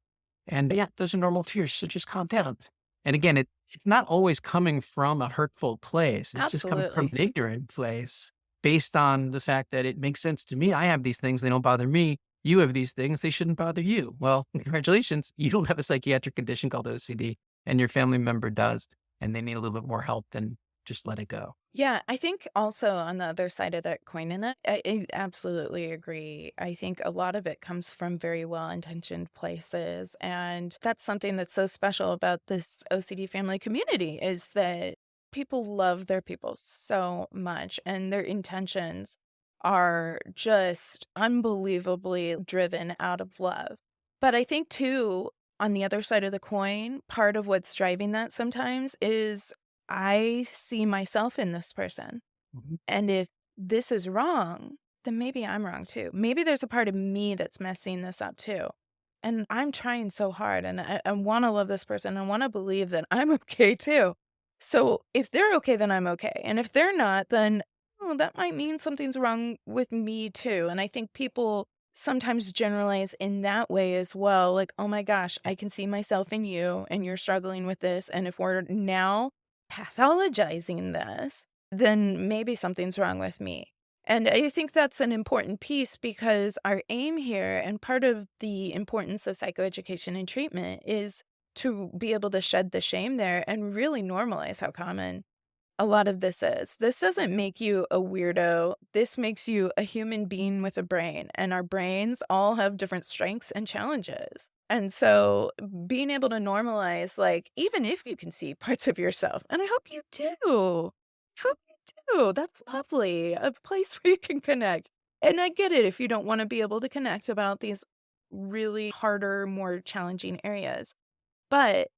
[SPEAKER 2] And yeah, those are normal fears. So just calm down. And again, it's not always coming from a hurtful place. It's just coming from
[SPEAKER 1] Absolutely.
[SPEAKER 2] an ignorant place based on the fact that it makes sense to me. I have these things, they don't bother me. You have these things, they shouldn't bother you. Well, congratulations. You don't have a psychiatric condition called OCD, and your family member does, and they need a little bit more help than just let it go.
[SPEAKER 1] Yeah, I think also on the other side of that coin, and I absolutely agree. I think a lot of it comes from very well-intentioned places, and that's something that's so special about this OCD family community is that people love their people so much, and their intentions are just unbelievably driven out of love. But I think too, on the other side of the coin, part of what's driving that sometimes is I see myself in this person.
[SPEAKER 2] Mhm.
[SPEAKER 1] And if this is wrong, then maybe I'm wrong too. Maybe there's a part of me that's messing this up too. And I'm trying so hard and I want to love this person. I want to believe that I'm okay too. So if they're okay, then I'm okay. And if they're not, then oh, that might mean something's wrong with me too. And I think people sometimes generalize in that way as well. Like, oh my gosh, I can see myself in you and you're struggling with this. And if we're now pathologizing this, then maybe something's wrong with me. And I think that's an important piece because our aim here, and part of the importance of psychoeducation and treatment, is to be able to shed the shame there and really normalize how common a lot of this is. This doesn't make you a weirdo. This makes you a human being with a brain, and our brains all have different strengths and challenges. And so being able to normalize, like, even if you can see parts of yourself, and I hope you do. I hope you do. That's lovely. A place where you can connect. And I get it if you don't want to be able to connect about these really harder, more challenging areas. But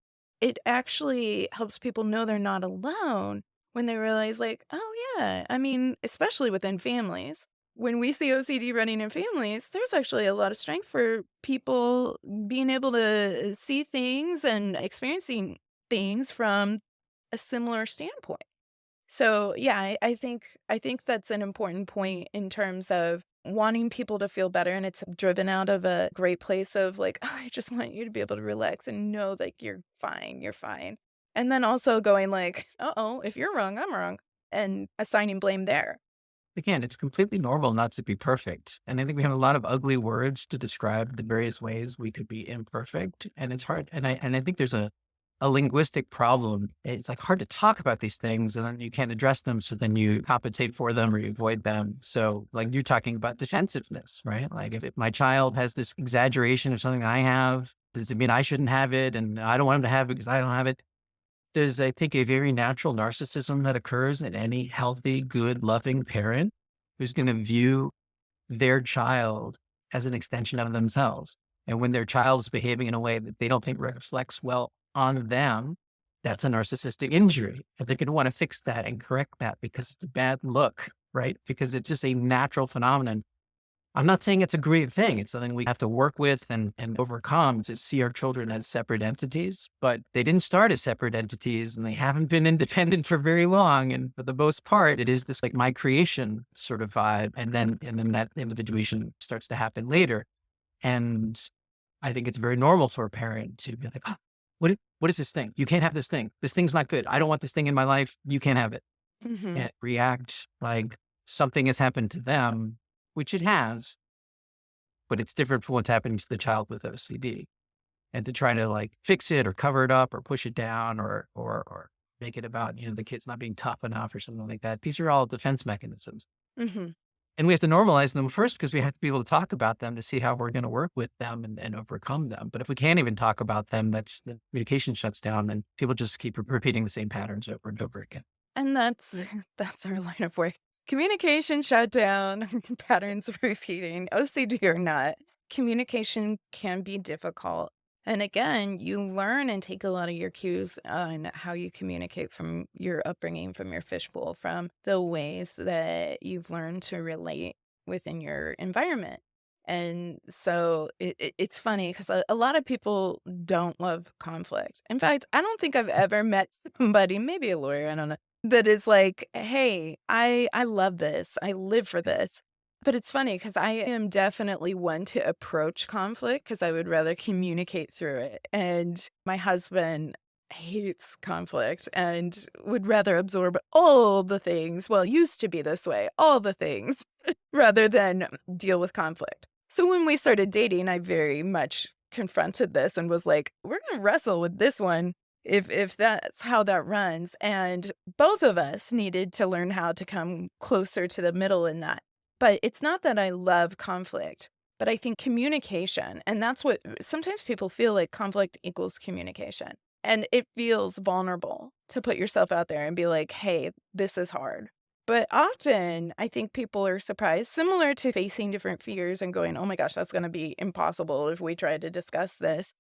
[SPEAKER 1] it actually helps people know they're not alone when they realize, like, "Oh, yeah." I mean, especially within families. When we see OCD running in families, there's actually a lot of strength for people being able to see things and experiencing things from a similar standpoint. So, yeah, I think that's an important point in terms of wanting people to feel better, and it's driven out of a great place of like, "Oh, I just want you to be able to relax and know that you're fine, you're fine." And then also going like, "Uh-oh, if you're wrong, I'm wrong," and assigning blame there.
[SPEAKER 2] Again, it's completely normal not to be perfect. And I think we have a lot of ugly words to describe the various ways we could be imperfect. And it's hard. And I think there's a linguistic problem. It's like hard to talk about these things and then you can't address them. So then you compensate for them or you avoid them. So like you're talking about defensiveness, right? Like if my child has this exaggeration of something I have, does it mean I shouldn't have it? And I don't want him to have it because I don't have it. There's, I think, a very natural narcissism that occurs in any healthy, good, loving parent who's going to view their child as an extension of themselves. And when their child is behaving in a way that they don't think reflects well on them, that's a narcissistic injury. And they're going to want to fix that and correct that because it's a bad look, right? Because it's just a natural phenomenon. I'm not saying it's a great thing. It's something we have to work with and overcome to see our children as separate entities, but they didn't start as separate entities and they haven't been independent for very long. And for the most part, it is this like my creation sort of vibe. And then that individuation starts to happen later. And I think it's very normal for a parent to be like, oh, what is this thing? You can't have this thing. This thing's not good. I don't want this thing in my life. You can't have it.
[SPEAKER 1] Mhm.
[SPEAKER 2] And react like something has happened to them, which it has, but it's different from what's happening to the child with OCD. And to try to like fix it or cover it up or push it down or make it about, the kid's not being tough enough or something like that. These are all defense mechanisms.
[SPEAKER 1] Mhm.
[SPEAKER 2] And we have to normalize them first because we have to be able to talk about them to see how we're going to work with them and overcome them. But if we can't even talk about them, that's the communication shuts down and people just keep repeating the same patterns over and over again.
[SPEAKER 1] And that's that's our line of work. Communication shutdown, patterns of repeating, OCD or not, communication can be difficult. And again, you learn and take a lot of your cues on how you communicate from your upbringing, from your fishbowl, from the ways that you've learned to relate within your environment. And so it's funny because a lot of people don't love conflict. In fact, I don't think I've ever met somebody, maybe a lawyer, I don't know, that is like, "Hey, I love this. I live for this." But it's funny because I am definitely one to approach conflict because I would rather communicate through it. And my husband hates conflict and would rather absorb all the things, well, used to be this way, all the things, rather than deal with conflict. So when we started dating, I very much confronted this and was like, "We're gonna wrestle with this one if that's how that runs." And both of us needed to learn how to come closer to the middle in that. But it's not that I love conflict, but I think communication, and that's what sometimes people feel like conflict equals communication. And it feels vulnerable to put yourself out there and be like, "Hey, this is hard." But often, I think people are surprised, similar to facing different fears and going, "Oh my gosh, that's gonna be impossible if we try to discuss this."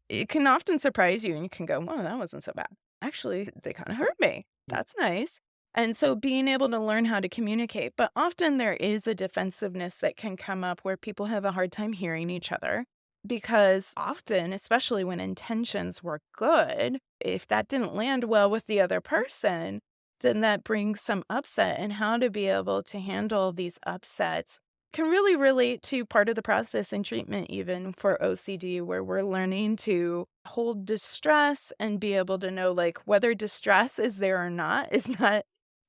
[SPEAKER 1] It can often surprise you and you can go, "Well, that wasn't so bad. Actually, they kinda hurt me. That's nice." And so being able to learn how to communicate, but often there is a defensiveness that can come up where people have a hard time hearing each other because often, especially when intentions were good, if that didn't land well with the other person, then that brings some upset, and how to be able to handle these upsets can really relate to part of the process in treatment, even for OCD, where we're learning to hold distress and be able to know, like, whether distress is there or not is not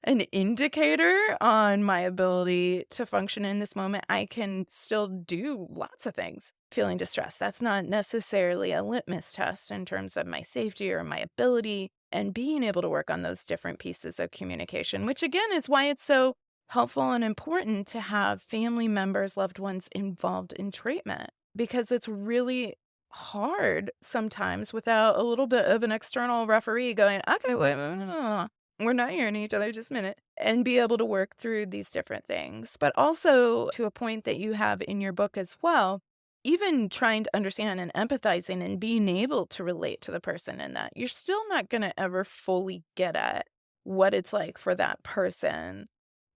[SPEAKER 1] an indicator on my ability to function in this moment. I can still do lots of things feeling distressed. That's not necessarily a litmus test in terms of my safety or my ability, and being able to work on those different pieces of communication, which again is why it's so helpful and important to have family members, loved ones involved in treatment, because it's really hard sometimes without a little bit of an external referee going, "Okay, wait, we're not hearing each other, just a minute," and be able to work through these different things. But also to a point that you have in your book as well, even trying to understand and empathizing and being able to relate to the person in that, you're still not going to ever fully get at what it's like for that person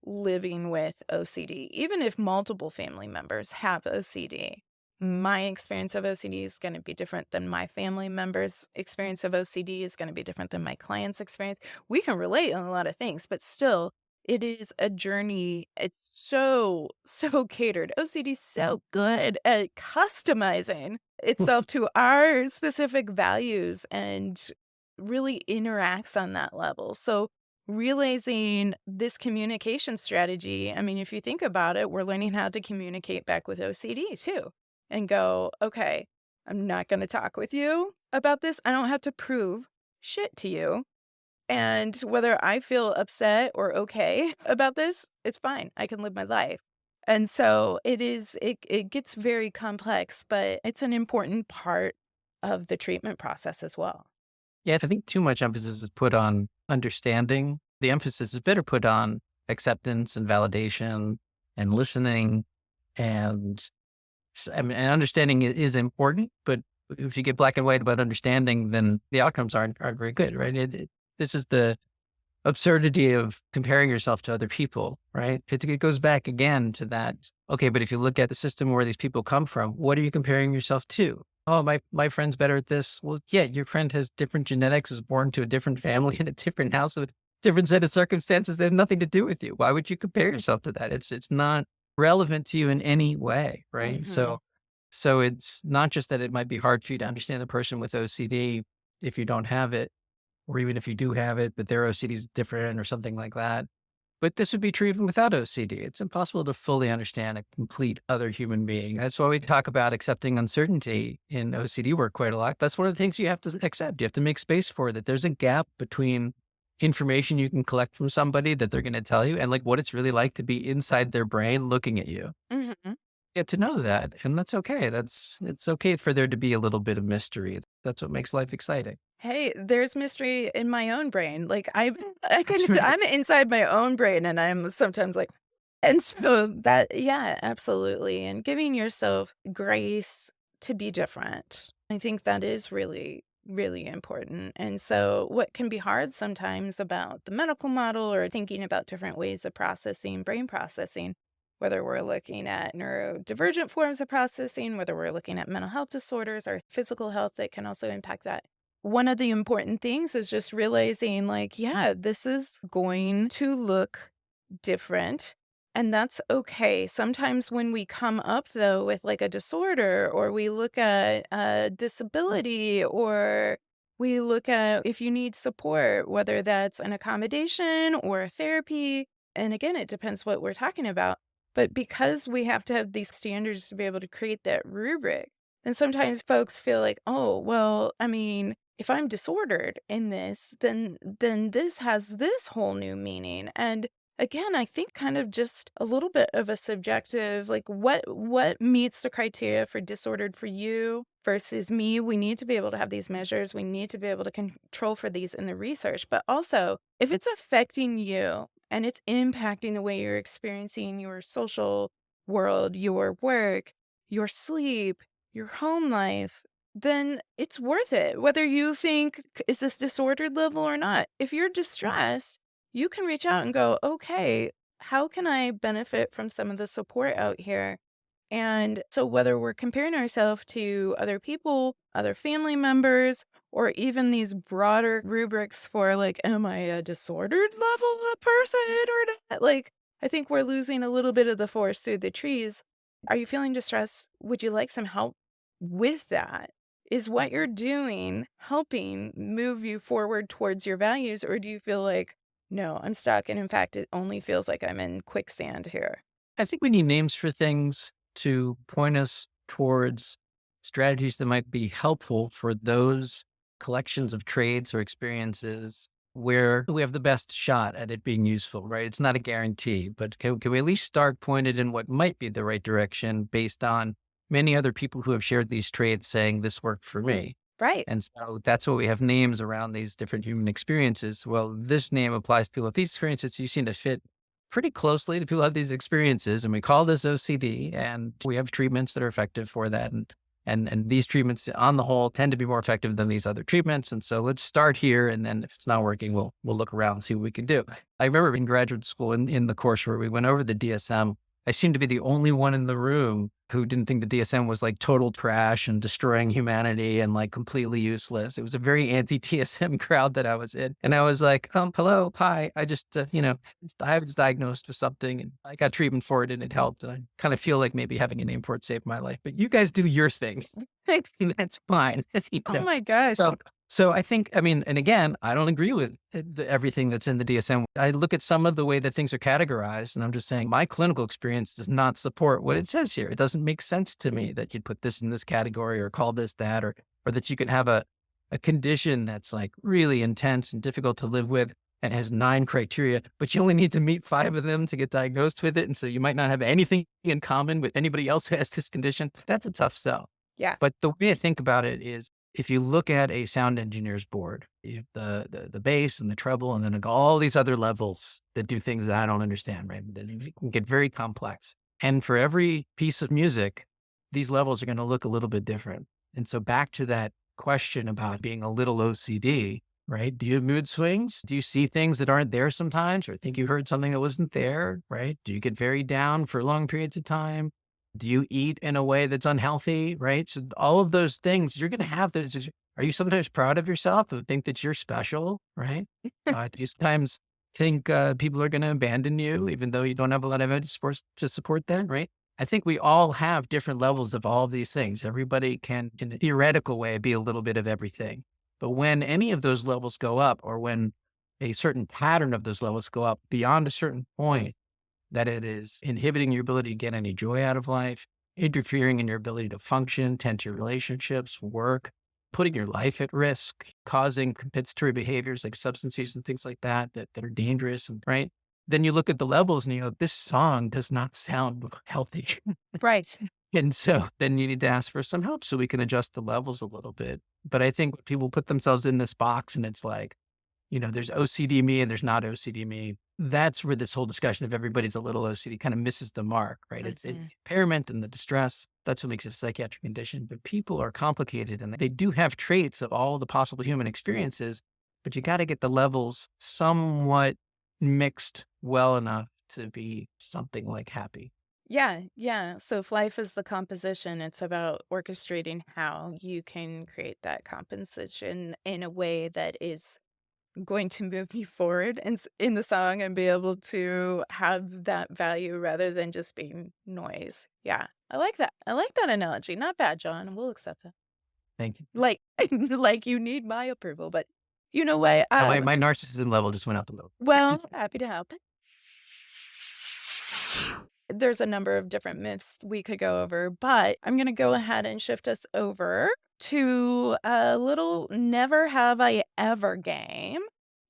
[SPEAKER 1] living with OCD, even if multiple family members have OCD. My experience of OCD is going to be different than my family members' experience of OCD is going to be different than my client's experience. We can relate on a lot of things, but still, it is a journey. It's so, so catered. OCD is so good at customizing itself to our specific values and really interacts on that level. So, realizing this communication strategy, I mean, if you think about it, we're learning how to communicate back with OCD too and go, "Okay, I'm not going to talk with you about this. I don't have to prove shit to you. And whether I feel upset or okay about this, it's fine. I can live my life." And so it gets very complex, but it's an important part of the treatment process as well.
[SPEAKER 2] Yeah, I think too much emphasis is put on understanding. The emphasis is better put on acceptance and validation and listening. And I mean, and understanding is important, but if you get black and white about understanding, then the outcomes aren't very good, right? This is the absurdity of comparing yourself to other people, right? It goes back again to that. Okay, but if you look at the system where these people come from, what are you comparing yourself to? Oh, my friend's better at this. Well, yeah, your friend has different genetics, was born to a different family in a different house with different set of circumstances that have nothing to do with you. Why would you compare yourself to that? It's not relevant to you in any way, right?
[SPEAKER 1] Mhm.
[SPEAKER 2] So it's not just that it might be hard for you to understand the person with OCD if you don't have it, or even if you do have it, but their OCD is different or something like that. But this would be true even without OCD. It's impossible to fully understand a complete other human being. That's why we talk about accepting uncertainty in OCD work quite a lot. That's one of the things you have to accept. You have to make space for that. There's a gap between information you can collect from somebody that they're going to tell you and like what it's really like to be inside their brain looking at you.
[SPEAKER 1] Mhm.
[SPEAKER 2] Get to know that. And that's okay. It's okay for there to be a little bit of mystery. That's what makes life exciting.
[SPEAKER 1] Hey, there's mystery in my own brain. Like I can
[SPEAKER 2] That's right.
[SPEAKER 1] I'm inside my own brain and I'm sometimes like, and so that, yeah, absolutely. And giving yourself grace to be different. I think that is really, really important. And so what can be hard sometimes about the medical model or thinking about different ways of processing, brain processing, whether we're looking at neurodivergent forms of processing, whether we're looking at mental health disorders or physical health that can also impact that. One of the important things is just realizing, like, yeah, this is going to look different, and that's okay. Sometimes when we come up, though, with like a disorder, or we look at a disability, or we look at if you need support, whether that's an accommodation or therapy. And again, it depends what we're talking about. But because we have to have these standards to be able to create that rubric, then sometimes folks feel like, oh, well, I mean, if I'm disordered in this, then this has this whole new meaning. And again, I think kind of just a little bit of a subjective, like what meets the criteria for disordered for you versus me. We need to be able to have these measures. We need to be able to control for these in the research. But also, if it's affecting you and it's impacting the way you're experiencing your social world, your work, your sleep, your home life, then it's worth it. Whether you think, is this disordered level or not? If you're distressed, you can reach out and go, okay, how can I benefit from some of the support out here? And so, whether we're comparing ourselves to other people, other family members, or even these broader rubrics for, like, am I a disordered level of person or not? Like, I think we're losing a little bit of the forest through the trees. Are you feeling distressed? Would you like some help with that? Is what you're doing helping move you forward towards your values? Or do you feel like, no, I'm stuck? And in fact, it only feels like I'm in quicksand here.
[SPEAKER 2] I think we need names for things to point us towards strategies that might be helpful for those collections of traits or experiences where we have the best shot at it being useful, right? It's not a guarantee, but can we at least start pointed in what might be the right direction based on many other people who have shared these traits saying this worked for me?
[SPEAKER 1] Right.
[SPEAKER 2] And so that's what we have names around these different human experiences. Well, this name applies to people with these experiences. You seem to fit pretty closely to people who have these experiences. And we call this OCD, and we have treatments that are effective for that. And these treatments on the whole tend to be more effective than these other treatments. And so let's start here. And then if it's not working, we'll look around and see what we can do. I remember in graduate school in the course where we went over the DSM, I seemed to be the only one in the room who didn't think the DSM was like total trash and destroying humanity and like completely useless. It was a very anti-DSM crowd that I was in. And I was like, hello, hi. I just, I was diagnosed with something and I got treatment for it and it helped. And I kind of feel like maybe having a name for it saved my life. But you guys do your thing. That's fine.
[SPEAKER 1] Oh my gosh.
[SPEAKER 2] So I think, I mean, and again, I don't agree with everything that's in the DSM. I look at some of the way that things are categorized, and I'm just saying my clinical experience does not support what it says here. It doesn't make sense to me that you'd put this in this category or call this that, or that you could have a condition that's like really intense and difficult to live with and has 9 criteria, but you only need to meet 5 of them to get diagnosed with it. And so you might not have anything in common with anybody else who has this condition. That's a tough sell.
[SPEAKER 1] Yeah.
[SPEAKER 2] But the way I think about it is, if you look at a sound engineer's board, you have the bass and the treble, and then all these other levels that do things that I don't understand, right? Then it can get very complex. And for every piece of music, these levels are going to look a little bit different. And so back to that question about being a little OCD, right? Do you have mood swings? Do you see things that aren't there sometimes, or think you heard something that wasn't there, right? Do you get very down for long periods of time? Do you eat in a way that's unhealthy, right? So all of those things, you're going to have those. Are you sometimes proud of yourself and think that you're special, right? Do you sometimes think people are going to abandon you, even though you don't have a lot of evidence to support that, right? I think we all have different levels of all of these things. Everybody can, in a theoretical way, be a little bit of everything. But when any of those levels go up, or when a certain pattern of those levels go up beyond a certain point, that it is inhibiting your ability to get any joy out of life, interfering in your ability to function, tend to your relationships, work, putting your life at risk, causing compensatory behaviors like substance use and things like that are dangerous, and right? Then you look at the levels and you go, this song does not sound healthy.
[SPEAKER 1] Right.
[SPEAKER 2] And so then you need to ask for some help so we can adjust the levels a little bit. But I think people put themselves in this box and it's like, there's OCD me and there's not OCD me. That's where this whole discussion of everybody's a little OCD kind of misses the mark, right? It's
[SPEAKER 1] Mhm.
[SPEAKER 2] impairment and the distress. That's what makes it a psychiatric condition. But people are complicated and they do have traits of all the possible human experiences, but you got to get the levels somewhat mixed well enough to be something like happy.
[SPEAKER 1] Yeah, yeah. So if life is the composition, it's about orchestrating how you can create that composition in a way that is going to move you forward in the song and be able to have that value rather than just being noise. Yeah, I like that. I like that analogy. Not bad, John. We'll accept that.
[SPEAKER 2] Thank you.
[SPEAKER 1] Like, like you need my approval, but you know what?
[SPEAKER 2] Now my narcissism level just went up a little.
[SPEAKER 1] Well, happy to help. There's a number of different myths we could go over, but I'm going to go ahead and shift us over to a little never have I ever game.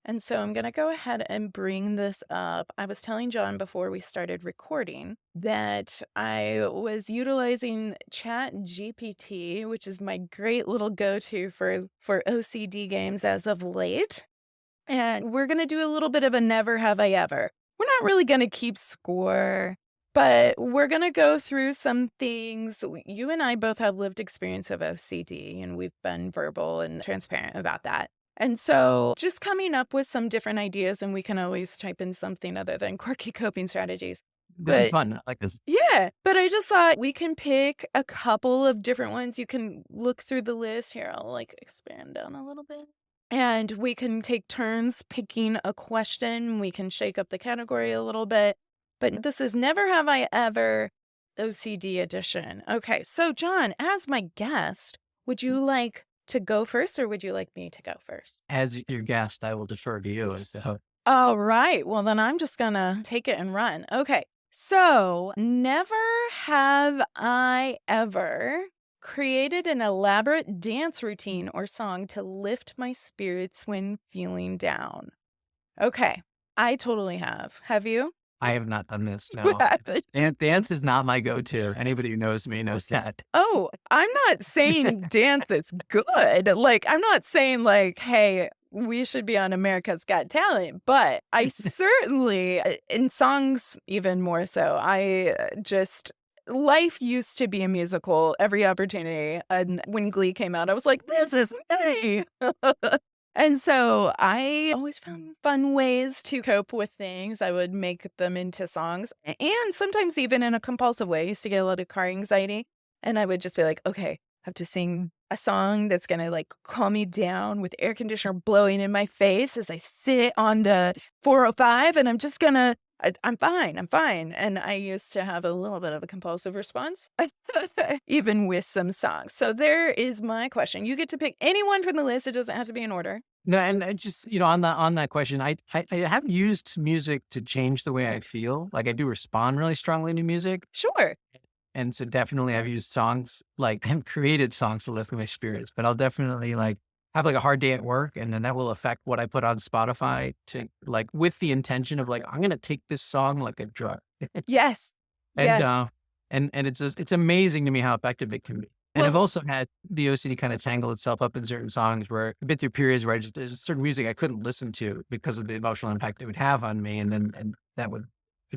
[SPEAKER 1] And so I'm going to go ahead and bring this up. I was telling John before we started recording that I was utilizing Chat GPT, which is my great little go-to for OCD games as of late. And we're going to do a little bit of a never have I ever. We're not really going to keep score, but we're going to go through some things. You and I both have lived experience of OCD, and we've been verbal and transparent about that. And so just coming up with some different ideas, and we can always type in something other than quirky coping strategies.
[SPEAKER 2] This is
[SPEAKER 1] But
[SPEAKER 2] fun. I like this.
[SPEAKER 1] yeah, but I just thought we can pick a couple of different ones. You can look through the list here. I'll like expand down a little bit. And we can take turns picking a question. We can shake up the category a little bit. But this is Never Have I Ever OCD Edition. Okay, so John, as my guest, would you like to go first or would you like me to go first?
[SPEAKER 2] As your guest, I will defer to you as the host.
[SPEAKER 1] All right. Well, then I'm just going to take it and run. Okay. So, never have I ever created an elaborate dance routine or song to lift my spirits when feeling down. Okay. I totally have. Have you?
[SPEAKER 2] I have not done this,
[SPEAKER 1] What
[SPEAKER 2] no.
[SPEAKER 1] happened?
[SPEAKER 2] Dance is not my go-to. Anybody who knows me knows that.
[SPEAKER 1] Oh, I'm not saying dance is good. Like, I'm not saying, like, hey, we should be on America's Got Talent, but I certainly, in songs, even more so, life used to be a musical every opportunity. And when Glee came out, I was like, this is me. And so I always found fun ways to cope with things. I would make them into songs and sometimes even in a compulsive way. I used to get a lot of car anxiety and I would just be like, okay, I have to sing a song that's going to like calm me down with air conditioner blowing in my face as I sit on the 405 and I'm just going to I'm fine. I'm fine. And I used to have a little bit of a compulsive response, even with some songs. So there is my question. You get to pick anyone from the list. It doesn't have to be in order.
[SPEAKER 2] No, and I just, on that question, I have used music to change the way I feel. Like I do respond really strongly to music.
[SPEAKER 1] Sure.
[SPEAKER 2] And so definitely I've used songs, like I haven't created songs to lift my spirits, but I'll definitely like have like a hard day at work and then that will affect what I put on Spotify to like with the intention of like, I'm going to take this song like a drug.
[SPEAKER 1] Yes.
[SPEAKER 2] And,
[SPEAKER 1] Yes.
[SPEAKER 2] and it's amazing to me how effective it can be. And
[SPEAKER 1] Well,
[SPEAKER 2] I've also had the OCD kind of tangle itself up in certain songs where I've been through periods where there's certain music I couldn't listen to because of the emotional impact it would have on me. And that would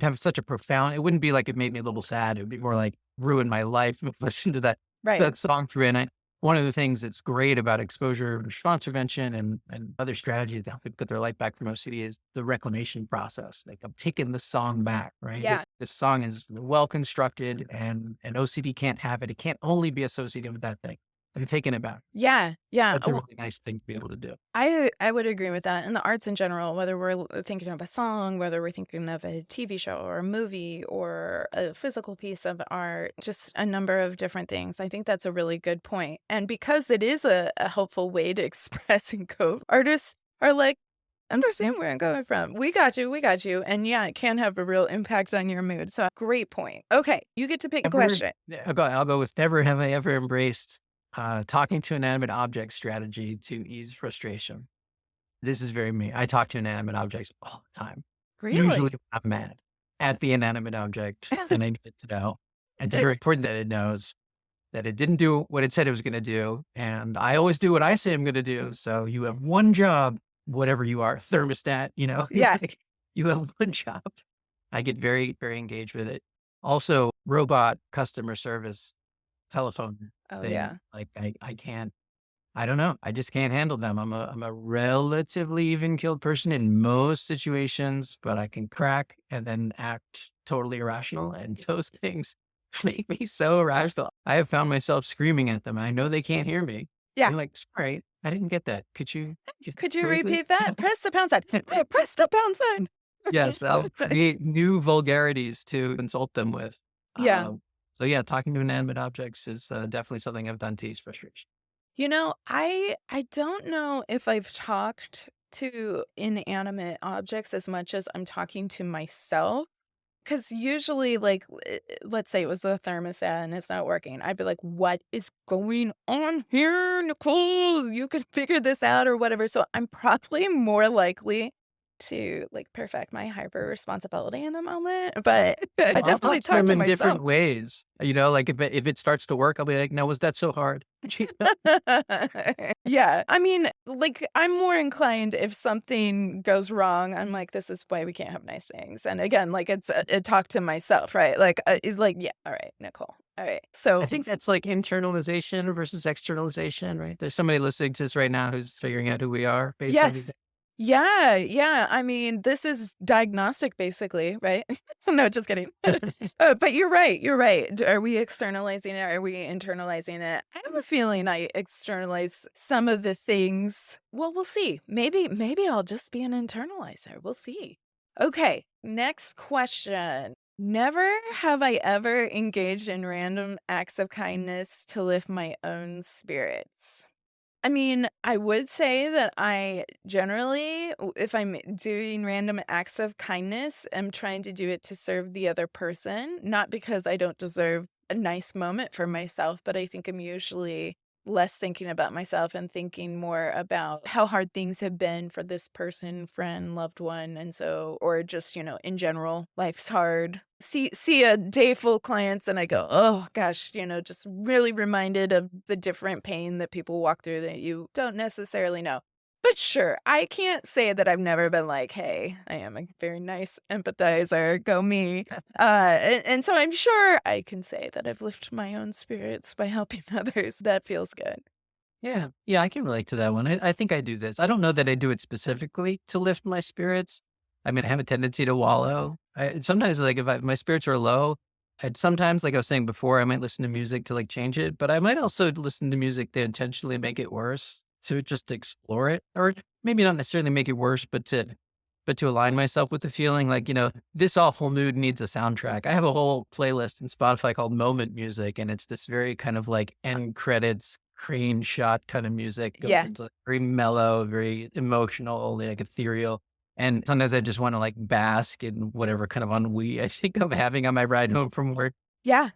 [SPEAKER 2] have such a profound, it wouldn't be like it made me a little sad. It would be more like ruin my life if I listened to
[SPEAKER 1] right.
[SPEAKER 2] that song through. And one of the things that's great about exposure response prevention and other strategies to help people get their life back from OCD is the reclamation process. Like I'm taking the song back, right?
[SPEAKER 1] Yeah.
[SPEAKER 2] This song is well constructed and OCD can't have it. It can't only be associated with that thing. I'm taking it back.
[SPEAKER 1] Yeah. Yeah.
[SPEAKER 2] That's a really nice thing to be able to do.
[SPEAKER 1] I would agree with that. And the arts in general, whether we're thinking of a song, whether we're thinking of a TV show or a movie or a physical piece of art, just a number of different things. I think that's a really good point. And because it is a helpful way to express and cope, artists are like, understand where I'm coming from. We got you. We got you. And yeah, it can have a real impact on your mood. So great point. Okay. You get to pick a question.
[SPEAKER 2] I'll go with never have I ever embraced talking to inanimate objects strategy to ease frustration. This is very me. I talk to inanimate objects all the time.
[SPEAKER 1] Really?
[SPEAKER 2] Usually I'm mad at the inanimate object and I need it to know. It's very important that it knows that it didn't do what it said it was going to do. And I always do what I say I'm going to do. So you have one job, whatever you are, thermostat,
[SPEAKER 1] Yeah.
[SPEAKER 2] you have one job. I get very, very engaged with it. Also, robot customer service telephone
[SPEAKER 1] Oh,
[SPEAKER 2] things.
[SPEAKER 1] yeah.
[SPEAKER 2] Like I can't I don't know. I just can't handle them. I'm a relatively even-keeled person in most situations, but I can crack and then act totally irrational, and those things make me so irrational. I have found myself screaming at them. I know they can't hear me.
[SPEAKER 1] Yeah.
[SPEAKER 2] I'm like, "Sorry, I didn't get that. Could
[SPEAKER 1] Could you
[SPEAKER 2] phrase this?"
[SPEAKER 1] repeat that? Press the pound sign. Press the pound sign.
[SPEAKER 2] Yes, I'll create new vulgarities to insult them with.
[SPEAKER 1] Yeah.
[SPEAKER 2] So yeah, talking to inanimate objects is, definitely something I've done to ease frustration.
[SPEAKER 1] I don't know if I've talked to inanimate objects as much as I'm talking to myself. Because usually, like, let's say it was the thermostat and it's not working. I'd be like, "What is going on here, Nicole? You could figure this out or whatever." So I'm probably more likely to, like, perfect my hyper responsibility in the moment, but I
[SPEAKER 2] I'll
[SPEAKER 1] definitely
[SPEAKER 2] talk to
[SPEAKER 1] talk
[SPEAKER 2] them
[SPEAKER 1] to
[SPEAKER 2] in different
[SPEAKER 1] myself.
[SPEAKER 2] ways, like, if it starts to work, I'll be like, "No, was that so hard?"
[SPEAKER 1] Yeah, I mean, like, I'm more inclined if something goes wrong, I'm like, "This is why we can't have nice things," and again, like, it's a talk to myself, right? Yeah, "Alright, Nicole, alright."
[SPEAKER 2] I
[SPEAKER 1] So,
[SPEAKER 2] think that's like internalization versus externalization, right? There's somebody listening to this right now who's figuring out who we are based on these.
[SPEAKER 1] yes. Yeah, yeah, I mean, this is diagnostic basically, right? No, just kidding. But you're right, you're right. D Are we externalizing it? Are we internalizing it? I have a feeling I externalize some of the things. Well, we'll see. Maybe I'll just be an internalizer, we'll see. Okay, next question. Never have I ever engaged in random acts of kindness to lift my own spirits. I mean, I would say that I generally, if I'm doing random acts of kindness, am trying to do it to serve the other person, not because I don't deserve a nice moment for myself, but I think I'm usually less thinking about myself and thinking more about how hard things have been for this person, friend, loved one, and so or just, in general, life's hard. See a day full of clients and I go, "Oh gosh," just really reminded of the different pain that people walk through that you don't necessarily know. But sure, I can't say that I've never been like, "Hey, I am a very nice empathizer, go me." And so I'm sure I can say that I've lifted my own spirits by helping others. That feels good.
[SPEAKER 2] Yeah, yeah, I can relate to that one. I think I do this. I don't know that I do it specifically to lift my spirits. I mean, I have a tendency to wallow. Sometimes, like, if my spirits are low, I'd sometimes, like I was saying before, I might listen to music to like change it, but I might also listen to music to intentionally make it worse, to just explore it, or maybe not necessarily make it worse, but to align myself with the feeling. Like, this awful mood needs a soundtrack. I have a whole playlist in Spotify called Moment Music, and it's this very kind of like end credits crane shot kind of music.
[SPEAKER 1] Yeah.
[SPEAKER 2] It's like very mellow, very emotional, like ethereal. And sometimes I just want to like bask in whatever kind of ennui I think I'm having on my ride home from work.
[SPEAKER 1] Yeah.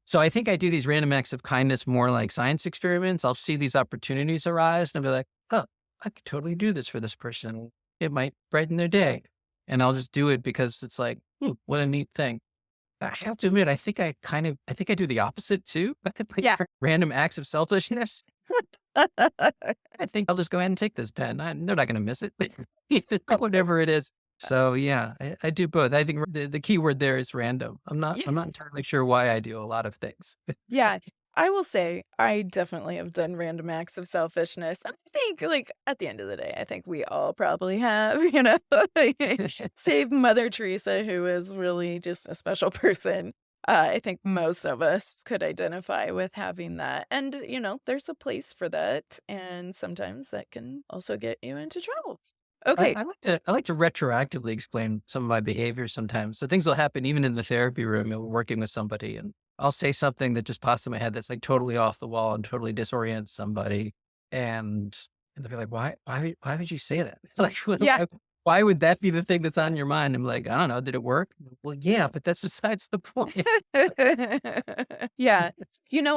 [SPEAKER 2] So I think I do these random acts of kindness more like science experiments. I'll see these opportunities arise and I'll be like, oh, I could totally do this for this person. It might brighten their day. And I'll just do it because it's like, what a neat thing. I have to admit, I think I do the opposite too. Like
[SPEAKER 1] Yeah.
[SPEAKER 2] random acts of selfishness. I think I'll just go ahead and take this pen. They're not going to miss it, whatever it is. So yeah, I do both. I think the key word there is random.
[SPEAKER 1] Yeah.
[SPEAKER 2] I'm not entirely sure why I do a lot of things.
[SPEAKER 1] Yeah, I will say I definitely have done random acts of selfishness. And I think, like, at the end of the day, I think we all probably have, save Mother Teresa, who is really just a special person. I think most of us could identify with having that. And, there's a place for that. And sometimes that can also get you into trouble. Okay.
[SPEAKER 2] I like to retroactively explain some of my behavior sometimes. So things will happen even in the therapy room, working with somebody, and I'll say something that just pops in my head that's like totally off the wall and totally disorients somebody. And, and they'll be like, why would you say that? Like,
[SPEAKER 1] Yeah.
[SPEAKER 2] why would that be the thing that's on your mind? I'm like, I don't know. Did it work? Well, yeah, but that's besides the point.
[SPEAKER 1] Yeah.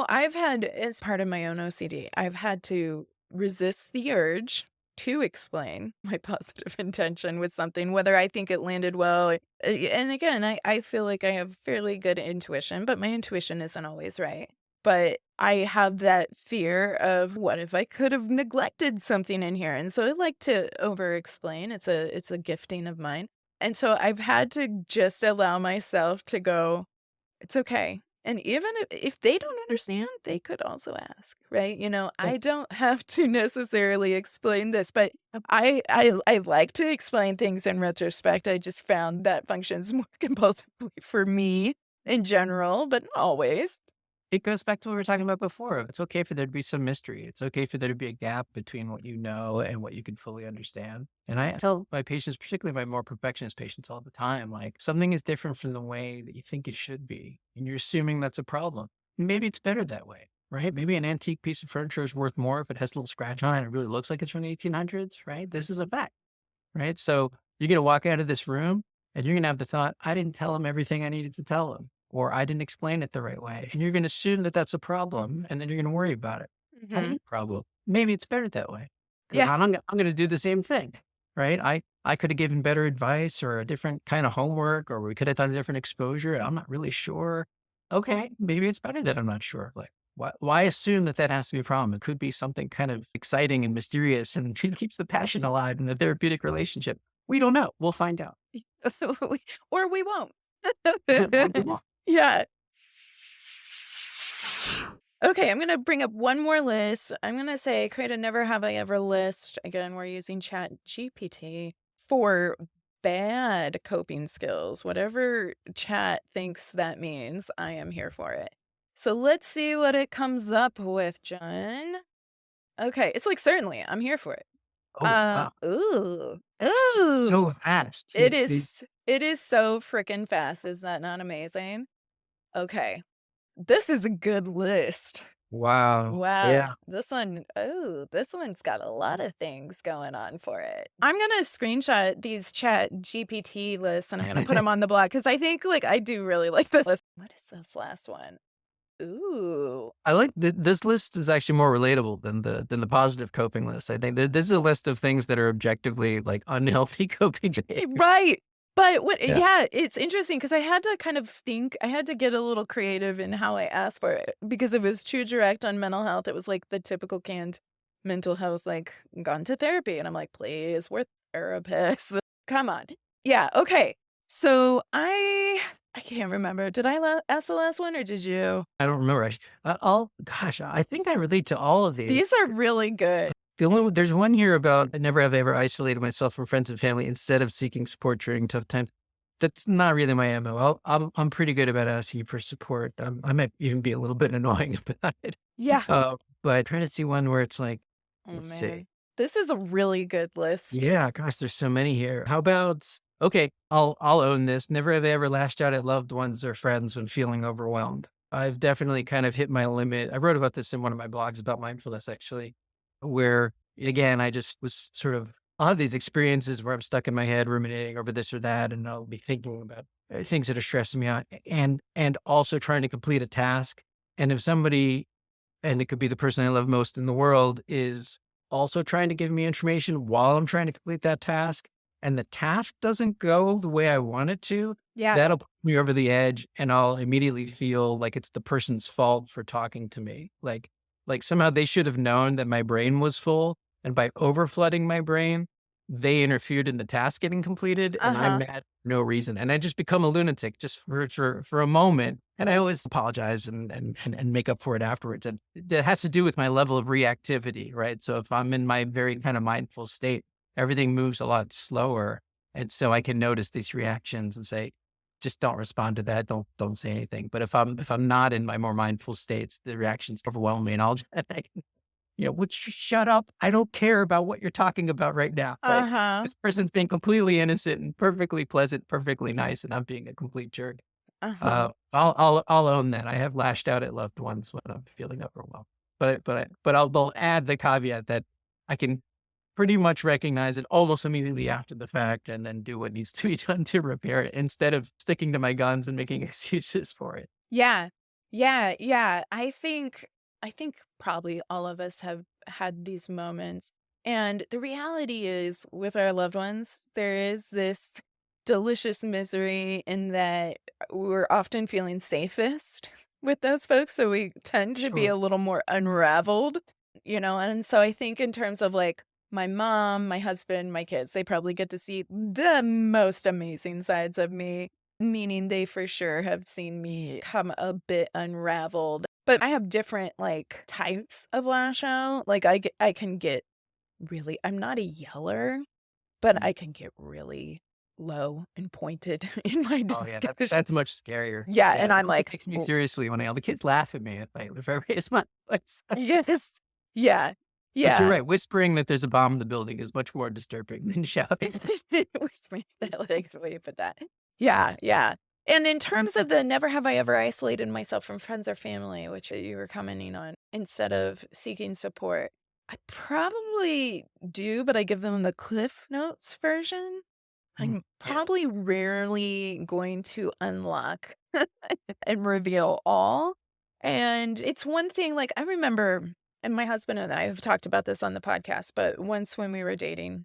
[SPEAKER 1] I've had, as part of my own OCD, I've had to resist the urge to explain my positive intention with something, whether I think it landed well. And again, I feel like I have fairly good intuition, but my intuition isn't always right. But I have that fear of what if I could have neglected something in here? And so I like to over explain. It's a gifting of mine. And so I've had to just allow myself to go, it's okay. And even if they don't understand, they could also ask, right?
[SPEAKER 2] Yeah.
[SPEAKER 1] I don't have to necessarily explain this, but I like to explain things in retrospect. I just found that functions more compulsively for me in general, but not always.
[SPEAKER 2] It goes back to what we were talking about before. It's okay for there to be some mystery. It's okay for there to be a gap between what you know and what you can fully understand. And I tell my patients, particularly my more perfectionist patients, all the time, like something is different from the way that you think it should be. And you're assuming that's a problem. Maybe it's better that way, right? Maybe an antique piece of furniture is worth more if it has a little scratch on it and it really looks like it's from the 1800s, right? This is a fact, right? So you're going to walk out of this room and you're going to have the thought, I didn't tell him everything I needed to tell him, or I didn't explain it the right way. And you're going to assume that that's a problem. And then you're going to worry about it. Not
[SPEAKER 1] Mhm.
[SPEAKER 2] a problem. Maybe it's better that way. Because
[SPEAKER 1] Yeah.
[SPEAKER 2] I'm going to do the same thing, right? I could have given better advice or a different kind of homework, or we could have done a different exposure. I'm not really sure. Okay. Maybe it's better that I'm not sure. Like, why assume that that has to be a problem? It could be something kind of exciting and mysterious and keeps the passion alive in the therapeutic relationship. We don't know. We'll find out.
[SPEAKER 1] Or we won't.
[SPEAKER 2] Or we won't.
[SPEAKER 1] Yeah. Okay, I'm gonna bring up one more list. I'm gonna say create a never have I ever list. Again, we're using Chat GPT for bad coping skills. Whatever Chat thinks that means, I am here for it. So let's see what it comes up with, John. Okay, it's like certainly, I'm here for it.
[SPEAKER 2] Oh, wow.
[SPEAKER 1] Ooh,
[SPEAKER 2] So
[SPEAKER 1] ooh.
[SPEAKER 2] fast.
[SPEAKER 1] It is so freaking fast. Is that not amazing? Okay, this is a good list.
[SPEAKER 2] Wow.
[SPEAKER 1] Wow,
[SPEAKER 2] Yeah.
[SPEAKER 1] this one's got a lot of things going on for it. I'm gonna screenshot these Chat GPT lists, and I'm gonna put them on the blog because I think, like, I do really like this list. What is this last one? Ooh.
[SPEAKER 2] I like this list is actually more relatable than the positive coping list. I think that this is a list of things that are objectively like unhealthy coping behavior.
[SPEAKER 1] Right. But what
[SPEAKER 2] Yeah.
[SPEAKER 1] yeah, it's interesting because I had to kind of think I had to get a little creative in how I asked for it because it was too direct on mental health. It was like the typical canned mental health, like, "Gone to therapy," and I'm like, "Please, we're therapists. Come on." Yeah, okay. So I can't remember. Did I ask the last one or did you?
[SPEAKER 2] I don't remember. I'll gosh, I think I relate to all of these.
[SPEAKER 1] These are really good.
[SPEAKER 2] There's one here about I never have ever isolated myself from friends and family instead of seeking support during tough times. That's not really my MO. I'm pretty good about asking for support. I might even be a little bit annoying about it.
[SPEAKER 1] Yeah.
[SPEAKER 2] But trying to see one where it's like,
[SPEAKER 1] Oh,
[SPEAKER 2] let's see.
[SPEAKER 1] man. This is a really good list.
[SPEAKER 2] Yeah, gosh, there's so many here. How about okay, I'll own this. Never have I ever lashed out at loved ones or friends when feeling overwhelmed. I've definitely kind of hit my limit. I wrote about this in one of my blogs about mindfulness actually, where again, I just was sort of I'll have these experiences where I'm stuck in my head ruminating over this or that, and I'll be thinking about things that are stressing me out and also trying to complete a task. And if somebody and it could be the person I love most in the world, is also trying to give me information while I'm trying to complete that task, and the task doesn't go the way I want it to,
[SPEAKER 1] Yeah.
[SPEAKER 2] that'll put me over the edge, and I'll immediately feel like it's the person's fault for talking to me. Like somehow they should have known that my brain was full, and by overflooding my brain, they interfered in the task getting completed, and I'm
[SPEAKER 1] Uh-huh.
[SPEAKER 2] mad for no reason, and I just become a lunatic just for a moment, and I always apologize and make up for it afterwards, and that has to do with my level of reactivity, right? So if I'm in my very kind of mindful state, everything moves a lot slower, and so I can notice these reactions and say, "Just don't respond to that. Don't say anything." But if I'm not in my more mindful states, the reactions overwhelm me, and I'll would you shut up? I don't care about what you're talking about right now. Like
[SPEAKER 1] Uh-huh.
[SPEAKER 2] this person's being completely innocent and perfectly pleasant, perfectly nice, and I'm being a complete jerk.
[SPEAKER 1] Uh-huh.
[SPEAKER 2] I'll own that. I have lashed out at loved ones when I'm feeling overwhelmed. But I'll add the caveat that I can pretty much recognize it almost immediately after the fact and then do what needs to be done to repair it instead of sticking to my guns and making excuses for it.
[SPEAKER 1] Yeah. Yeah, yeah. I think probably all of us have had these moments. And the reality is with our loved ones, there is this delicious misery in that we're often feeling safest with those folks. So we tend to be
[SPEAKER 2] Sure.
[SPEAKER 1] a little more unraveled, and so I think in terms of like my mom, my husband, my kids, they probably get to see the most amazing sides of me. meaning they for sure have seen me come a bit unraveled. But I have different, like, types of lash out. Like, I can get really I'm not a yeller, but
[SPEAKER 2] Mm.
[SPEAKER 1] I can get really low and pointed in my
[SPEAKER 2] Oh, yeah,
[SPEAKER 1] discussion.
[SPEAKER 2] that's much scarier.
[SPEAKER 1] Yeah,
[SPEAKER 2] Yeah,
[SPEAKER 1] and I'm
[SPEAKER 2] nobody
[SPEAKER 1] like,
[SPEAKER 2] takes me
[SPEAKER 1] "Oh."
[SPEAKER 2] seriously when all the kids laugh at me if I raise my voice.
[SPEAKER 1] Yes. Yeah.
[SPEAKER 2] But you're
[SPEAKER 1] Yeah.
[SPEAKER 2] right, whispering that there's a bomb in the building is much more disturbing than shouting.
[SPEAKER 1] Whispering that, like, the way you put that. Yeah, yeah. And in terms of the never have I ever isolated myself from friends or family, which you were commenting on, instead of seeking support, I probably do, but I give them the Cliff Notes version.
[SPEAKER 2] Mm,
[SPEAKER 1] I'm
[SPEAKER 2] yeah.
[SPEAKER 1] probably rarely going to unlock and reveal all. And it's one thing, like, I remember, and my husband and I have talked about this on the podcast, but once when we were dating,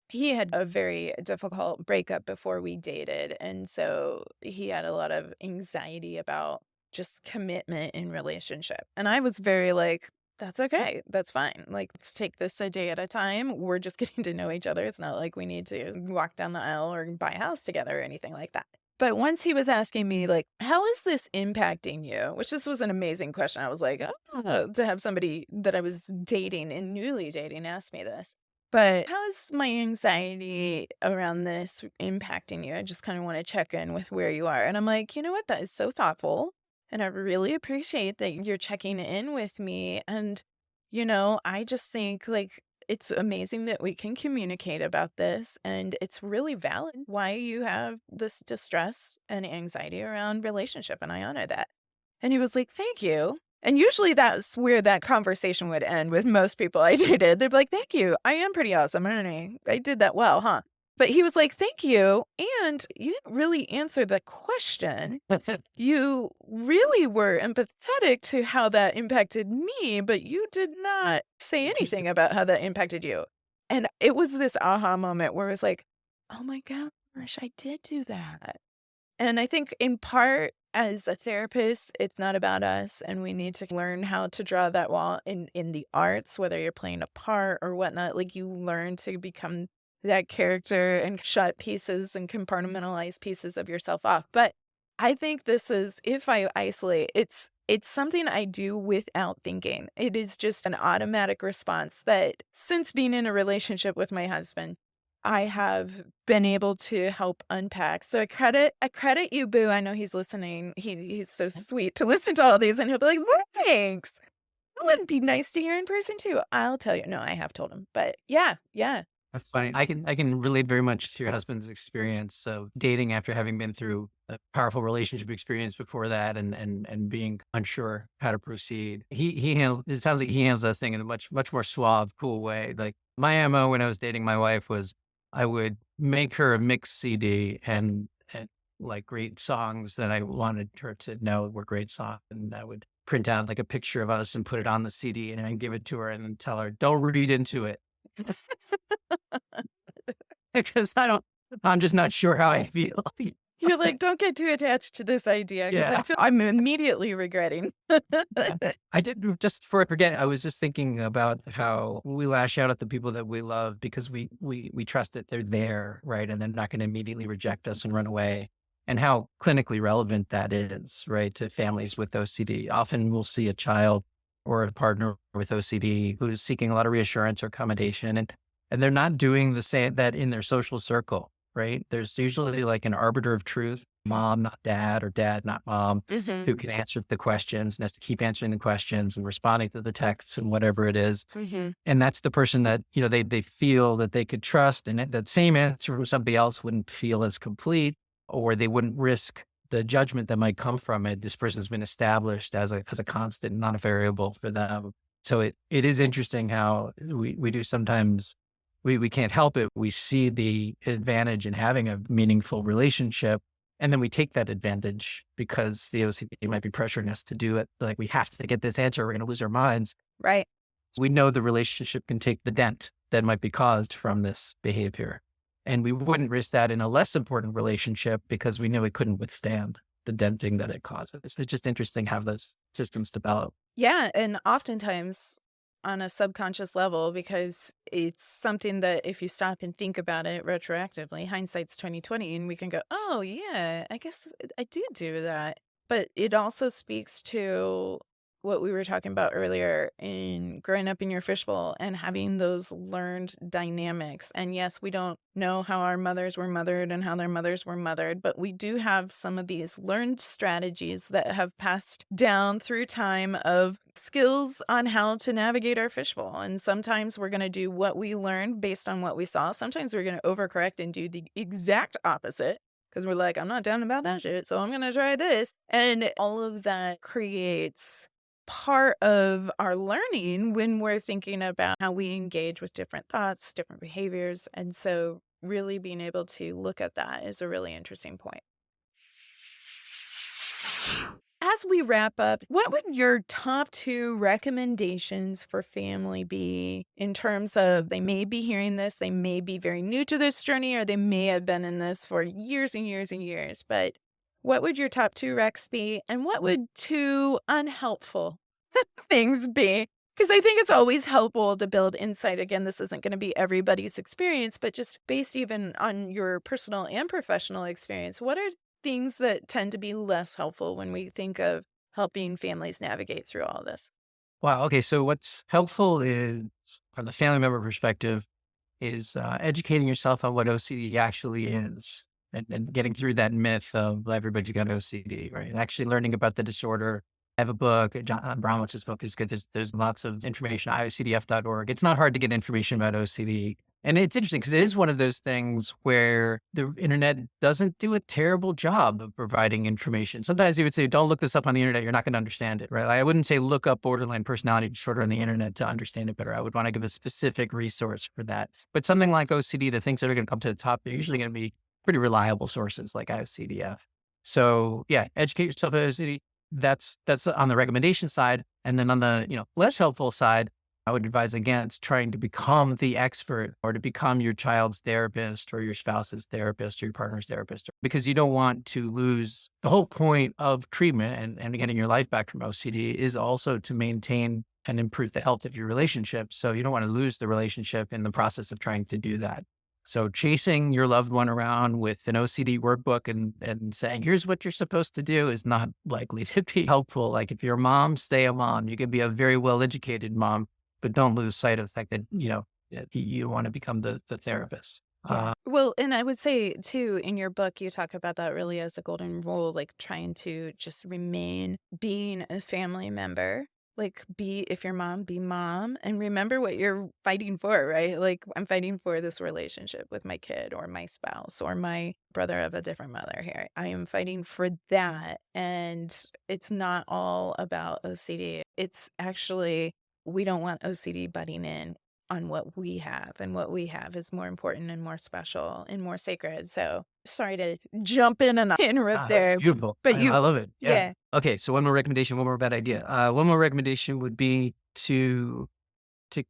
[SPEAKER 1] he had a very difficult breakup before we dated, and so he had a lot of anxiety about just commitment in relationship, and I was very like, "That's okay, that's fine, like, let's take this a day at a time, we're just getting to know each other, it's not like we need to walk down the aisle or buy a house together or anything like that." But once he was asking me, like, "How is this impacting you?" Which this was an amazing question, I was like, "Oh," to have somebody that I was dating and newly dating ask me this. But how is my anxiety around this impacting you? I just kind of want to check in with where you are. And I'm like, you know what? That is so thoughtful. And I really appreciate that you're checking in with me. And, I just think like it's amazing that we can communicate about this. And it's really valid why you have this distress and anxiety around relationship. And I honor that. And he was like, "Thank you." And usually that's where that conversation would end with most people I dated. They'd be like, "Thank you. I am pretty awesome, aren't I? I did that well, huh?" But he was like, "Thank you, and you didn't really answer the question. You really were empathetic to how that impacted me, but you did not say anything about how that impacted you." And it was this aha moment where it was like, "Oh my gosh, I did do that." And I think in part, as a therapist, it's not about us, and we need to learn how to draw that wall in the arts, whether you're playing a part or whatnot. Like you learn to become that character and shut pieces and compartmentalize pieces of yourself off. But I think this is if I isolate, it's something I do without thinking. It is just an automatic response that since being in a relationship with my husband, I have been able to help unpack. So I credit you, boo. I know he's listening. He's so sweet to listen to all these, and he'll be like, "Well, thanks. That would be nice to hear in person too." I'll tell you. No, I have told him. But yeah, yeah.
[SPEAKER 2] That's funny. I can relate very much to your husband's experience of dating after having been through a powerful relationship experience before that and being unsure how to proceed. He handles it sounds like he handles that thing in a much more suave, cool way. Like my MO when I was dating my wife was I would make her a mix CD and like great songs that I wanted her to know were great songs. And I would print out like a picture of us and put it on the CD and I'd give it to her and then tell her, don't read into it. Because I'm just not sure how I feel.
[SPEAKER 1] You're like, don't get too attached to this idea because
[SPEAKER 2] Yeah.
[SPEAKER 1] I'm immediately regretting.
[SPEAKER 2] Yeah. I did just before I forget, I was just thinking about how we lash out at the people that we love because we trust that they're there, right? And they're not going to immediately reject us and run away. And how clinically relevant that is, right, to families with OCD. Often we'll see a child or a partner with OCD who's seeking a lot of reassurance or accommodation, and they're not doing the same that in their social circle, right? There's usually like an arbiter of truth, mom, not dad, or dad, not mom, who
[SPEAKER 1] Mhm,
[SPEAKER 2] can answer the questions and has to keep answering the questions and responding to the texts and whatever it is.
[SPEAKER 1] mhm.
[SPEAKER 2] And that's the person that, they feel that they could trust. And that same answer from somebody else wouldn't feel as complete, or they wouldn't risk the judgment that might come from it. This person's been established as a constant, not a variable for them. So it is interesting how we do sometimes we can't help it. We see the advantage in having a meaningful relationship. And then we take that advantage because the OCD might be pressuring us to do it. Like we have to get this answer. We're going to lose our minds.
[SPEAKER 1] Right.
[SPEAKER 2] We know the relationship can take the dent that might be caused from this behavior. And we wouldn't risk that in a less important relationship because we knew it couldn't withstand the denting that it causes. It's just interesting how those systems develop.
[SPEAKER 1] Yeah, and oftentimes on a subconscious level because it's something that if you stop and think about it retroactively, hindsight's 2020, and we can go, "Oh, yeah, I guess I did do that." But it also speaks to what we were talking about earlier in growing up in your fishbowl and having those learned dynamics. And yes, we don't know how our mothers were mothered and how their mothers were mothered, but we do have some of these learned strategies that have passed down through time of skills on how to navigate our fishbowl. And sometimes we're going to do what we learned based on what we saw. Sometimes we're going to overcorrect and do the exact opposite because we're like, I'm not down about that shit, so I'm going to try this. And all of that creates part of our learning when we're thinking about how we engage with different thoughts, different behaviors. And so, really being able to look at that is a really interesting point. As we wrap up, what would your top 2 recommendations for family be in terms of they may be hearing this, they may be very new to this journey, or they may have been in this for years and years and years, but what would your top 2 recs be, and what would 2 unhelpful things be? Because I think it's always helpful to build insight. Again, this isn't gonna be everybody's experience, but just based even on your personal and professional experience, what are things that tend to be less helpful when we think of helping families navigate through all this?
[SPEAKER 2] Wow. Okay. So what's helpful is from the family member perspective is educating yourself on what OCD actually is and getting through that myth of everybody's got OCD, right? And actually learning about the disorder. I have a book, John Brownwich's book is good. There's lots of information, iocdf.org. It's not hard to get information about OCD. And it's interesting because it is one of those things where the internet doesn't do a terrible job of providing information. Sometimes you would say, don't look this up on the internet. You're not going to understand it, right? Like, I wouldn't say look up borderline personality disorder on the internet to understand it better. I would want to give a specific resource for that. But something like OCD, the things that are going to come to the top, they're usually going to be pretty reliable sources like IOCDF. So yeah, educate yourself about OCD. That's on the recommendation side. And then on the, less helpful side, I would advise against trying to become the expert or to become your child's therapist or your spouse's therapist or your partner's therapist, because you don't want to lose the whole point of treatment and getting your life back from OCD is also to maintain and improve the health of your relationship. So you don't want to lose the relationship in the process of trying to do that. So chasing your loved one around with an OCD workbook and saying, here's what you're supposed to do is not likely to be helpful. Like if you're a mom, stay a mom. You can be a very well-educated mom, but don't lose sight of the fact that, that you want to become the therapist.
[SPEAKER 1] Yeah. Well, and I would say too, in your book, you talk about that really as the golden rule, like trying to just remain being a family member. Like, if your mom, be mom, and remember what you're fighting for, right? Like, I'm fighting for this relationship with my kid or my spouse or my brother of a different mother here. I am fighting for that. And it's not all about OCD. It's actually, we don't want OCD butting in on what we have, and what we have is more important and more special and more sacred. So sorry to jump in and interrupt
[SPEAKER 2] That's
[SPEAKER 1] there,
[SPEAKER 2] beautiful.
[SPEAKER 1] but
[SPEAKER 2] I
[SPEAKER 1] you,
[SPEAKER 2] love it. Yeah.
[SPEAKER 1] yeah.
[SPEAKER 2] Okay. So one more recommendation, one more bad idea. One more recommendation would be to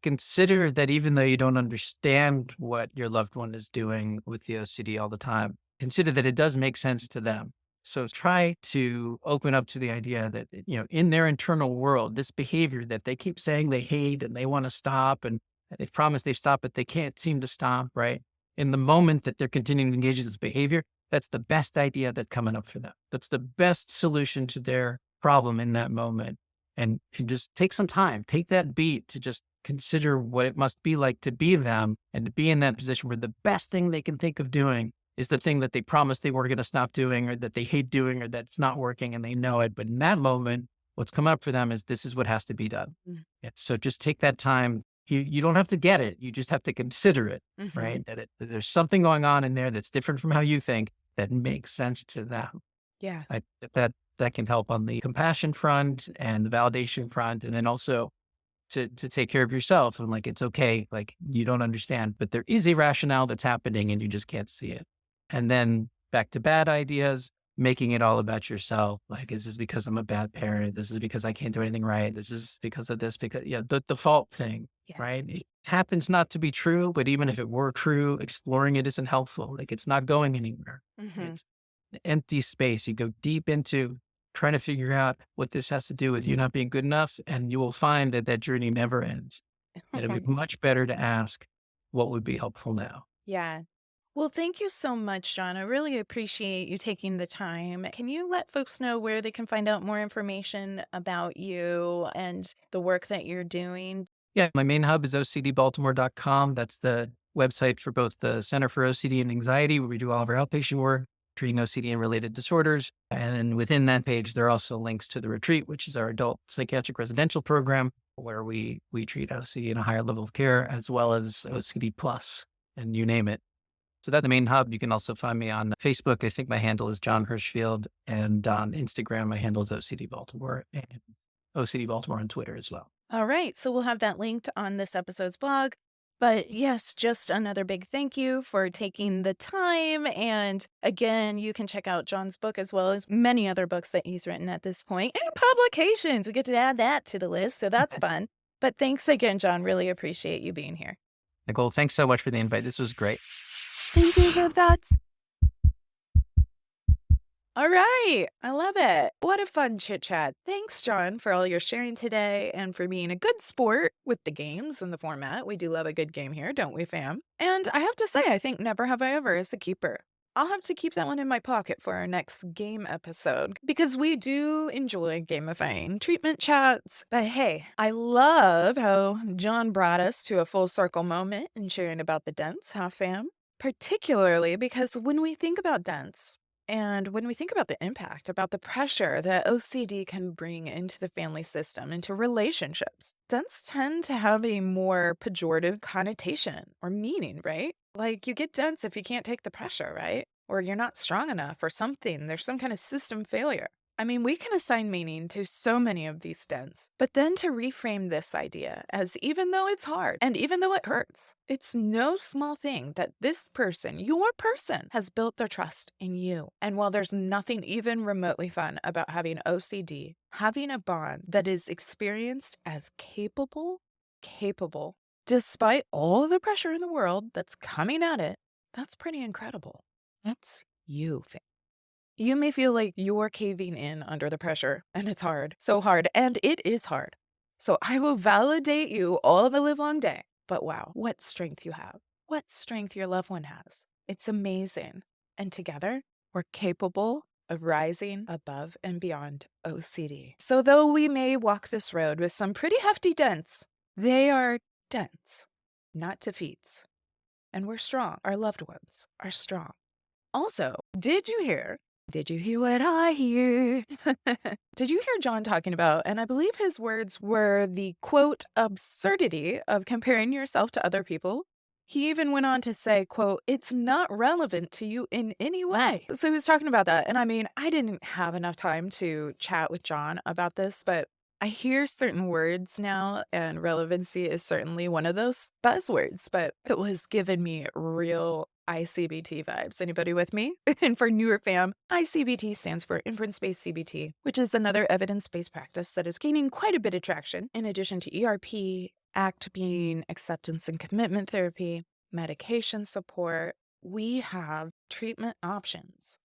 [SPEAKER 2] consider that even though you don't understand what your loved one is doing with the OCD all the time, consider that it does make sense to them. So try to open up to the idea that, in their internal world, this behavior that they keep saying they hate and they want to stop and they promise they stop, but they can't seem to stop, right? In the moment that they're continuing to engage in this behavior, that's the best idea that's coming up for them. That's the best solution to their problem in that moment. And just take some time, take that beat to just consider what it must be like to be them and to be in that position where the best thing they can think of doing is the thing that they promised they were going to stop doing or that they hate doing or that's not working and they know it. But in that moment, what's come up for them is this is what has to be done.
[SPEAKER 1] Mm.
[SPEAKER 2] Yeah, so just take that time. You don't have to get it. You just have to consider it, right? That there's something going on in there that's different from how you think that makes sense to them.
[SPEAKER 1] Yeah.
[SPEAKER 2] That can help on the compassion front and the validation front. And then also to take care of yourself and like, it's okay. Like you don't understand, but there is a rationale that's happening and you just can't see it. And then back to bad ideas, making it all about yourself. Like, this is because I'm a bad parent. This is because I can't do anything right. This is because of this, because the default thing,
[SPEAKER 1] Yeah.
[SPEAKER 2] right? It happens not to be true, but even if it were true, exploring it isn't helpful. Like it's not going anywhere.
[SPEAKER 1] Mhm.
[SPEAKER 2] It's an empty space. You go deep into trying to figure out what this has to do with you not being good enough. And you will find that that journey never ends. And it'd be much better to ask what would be helpful now.
[SPEAKER 1] Yeah. Well, thank you so much, John. I really appreciate you taking the time. Can you let folks know where they can find out more information about you and the work that you're doing?
[SPEAKER 2] Yeah, my main hub is ocdbaltimore.com. That's the website for both the Center for OCD and Anxiety, where we do all of our outpatient work, treating OCD and related disorders. And then within that page, there are also links to the retreat, which is our adult psychiatric residential program, where we treat OCD in a higher level of care, as well as OCD plus, and you name it. So that's the main hub. You can also find me on Facebook. I think my handle is Jon Hershfield. And on Instagram, my handle is OCD Baltimore, and OCD Baltimore on Twitter as well.
[SPEAKER 1] All right. So we'll have that linked on this episode's blog. But yes, just another big thank you for taking the time. And again, you can check out John's book as well as many other books that he's written at this point and publications. We get to add that to the list. So that's fun. But thanks again, John. Really appreciate you being here.
[SPEAKER 2] Nicole, thanks so much for the invite. This was great.
[SPEAKER 1] Thank you for that. All right. I love it. What a fun chit chat. Thanks, John, for all your sharing today and for being a good sport with the games and the format. We do love a good game here, don't we, fam? And I have to say, I think Never Have I Ever is a keeper. I'll have to keep that one in my pocket for our next game episode because we do enjoy gamifying treatment chats. But hey, I love how John brought us to a full circle moment in sharing about the Dents, huh, fam? Particularly because when we think about Dents, and when we think about the impact, about the pressure that OCD can bring into the family system, into relationships, dents tend to have a more pejorative connotation or meaning, right? Like you get dense if you can't take the pressure, right? Or you're not strong enough or something. There's some kind of system failure. I mean, we can assign meaning to so many of these dents, but then to reframe this idea as even though it's hard and even though it hurts, it's no small thing that this person, your person, has built their trust in you. And while there's nothing even remotely fun about having OCD, having a bond that is experienced as capable, despite all the pressure in the world that's coming at it, that's pretty incredible. That's you, fam. You may feel like you're caving in under the pressure, and it's hard, so hard, and it is hard. So I will validate you all the livelong day. But wow, what strength you have. What strength your loved one has. It's amazing. And together, we're capable of rising above and beyond OCD. So though we may walk this road with some pretty hefty dents, they are dents, not defeats. And we're strong. Our loved ones are strong. Also, did you hear what I hear? Did you hear John talking about, and I believe his words were the quote, absurdity of comparing yourself to other people? He even went on to say, quote, it's not relevant to you in any way. So he was talking about that. And I mean, I didn't have enough time to chat with John about this, but I hear certain words now, and relevancy is certainly one of those buzzwords, but it was giving me real ICBT vibes. Anybody with me? And for newer fam, ICBT stands for inference-based CBT, which is another evidence-based practice that is gaining quite a bit of traction in addition to ERP, ACT being acceptance and commitment therapy, medication support. We have treatment options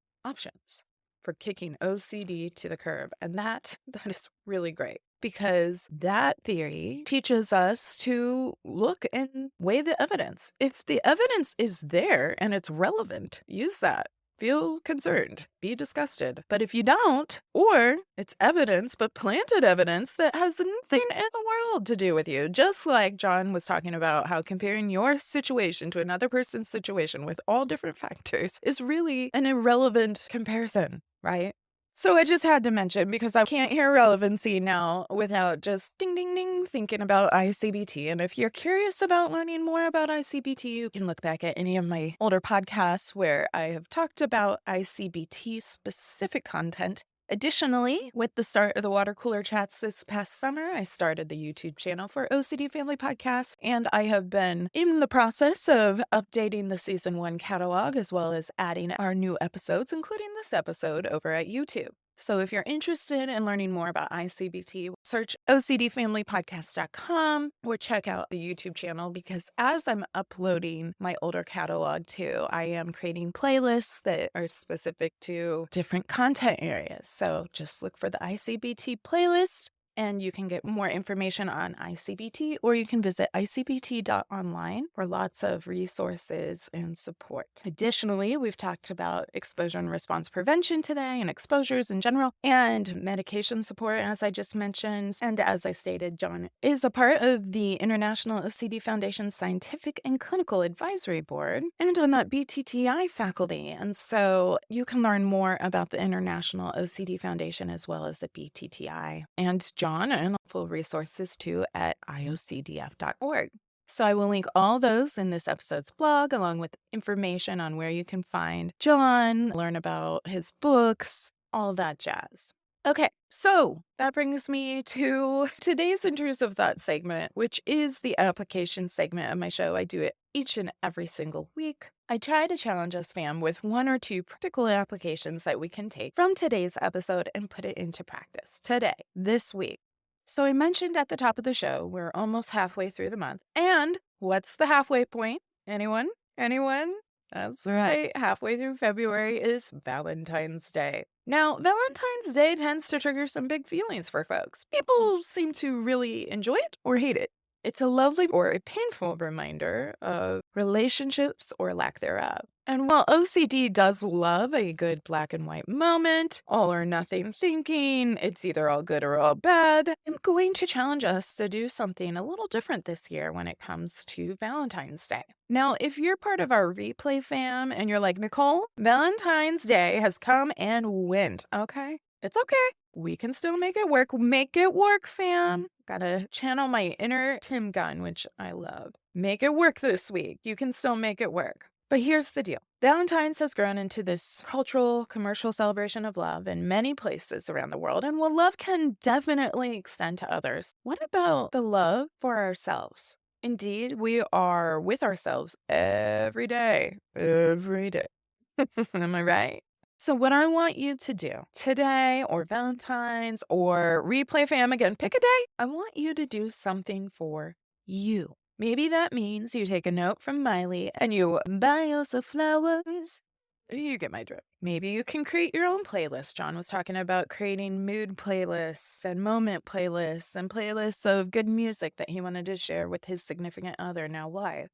[SPEAKER 1] for kicking OCD to the curb. And that is really great because that theory teaches us to look and weigh the evidence. If the evidence is there and it's relevant, use that. Feel concerned, be disgusted. But if you don't, or it's evidence, but planted evidence that has nothing in the world to do with you, just like John was talking about how comparing your situation to another person's situation with all different factors is really an irrelevant comparison, right? So I just had to mention because I can't hear relevancy now without just ding, ding, ding, thinking about ICBT. And if you're curious about learning more about ICBT, you can look back at any of my older podcasts where I have talked about ICBT specific content. Additionally, with the start of the water cooler chats this past summer, I started the YouTube channel for OCD Family Podcast, and I have been in the process of updating the season 1 catalog as well as adding our new episodes, including this episode over at YouTube. So if you're interested in learning more about ICBT, search ocdfamilypodcast.com or check out the YouTube channel, because as I'm uploading my older catalog too, I am creating playlists that are specific to different content areas. So just look for the ICBT playlist and you can get more information on ICBT, or you can visit icbt.online for lots of resources and support. Additionally, we've talked about exposure and response prevention today, and exposures in general, and medication support, as I just mentioned. And as I stated, Jon is a part of the International OCD Foundation's Scientific and Clinical Advisory Board and on that BTTI faculty. And so you can learn more about the International OCD Foundation as well as the BTTI and Jon, and full resources too at iocdf.org. So I will link all those in this episode's blog, along with information on where you can find Jon, learn about his books, all that jazz. Okay, so that brings me to today's intrusive thought segment, which is the application segment of my show. I do it each and every single week. I try to challenge us, fam, with one or two practical applications that we can take from today's episode and put it into practice today, this week. So I mentioned at the top of the show, we're almost halfway through the month. And what's the halfway point? Anyone? Anyone? That's right. Halfway through February is Valentine's Day. Now, Valentine's Day tends to trigger some big feelings for folks. People seem to really enjoy it or hate it. It's a lovely or a painful reminder of relationships or lack thereof. And while OCD does love a good black and white moment, all or nothing thinking, it's either all good or all bad, I'm going to challenge us to do something a little different this year when it comes to Valentine's Day. Now, if you're part of our replay fam and you're like, Nicole, Valentine's Day has come and went, okay? It's okay. We can still make it work. Make it work, fam. Gotta channel my inner Tim Gunn, which I love. Make it work this week. You can still make it work. But here's the deal. Valentine's has grown into this cultural, commercial celebration of love in many places around the world, and while love can definitely extend to others, what about the love for ourselves? Indeed, we are with ourselves every day. Every day. Am I right? So what I want you to do today, or Valentine's, or replay fam again, pick a day. I want you to do something for you. Maybe that means you take a note from Miley and you buy yourself flowers. You get my drift. Maybe you can create your own playlist. Jon was talking about creating mood playlists and moment playlists and playlists of good music that he wanted to share with his significant other, now wife.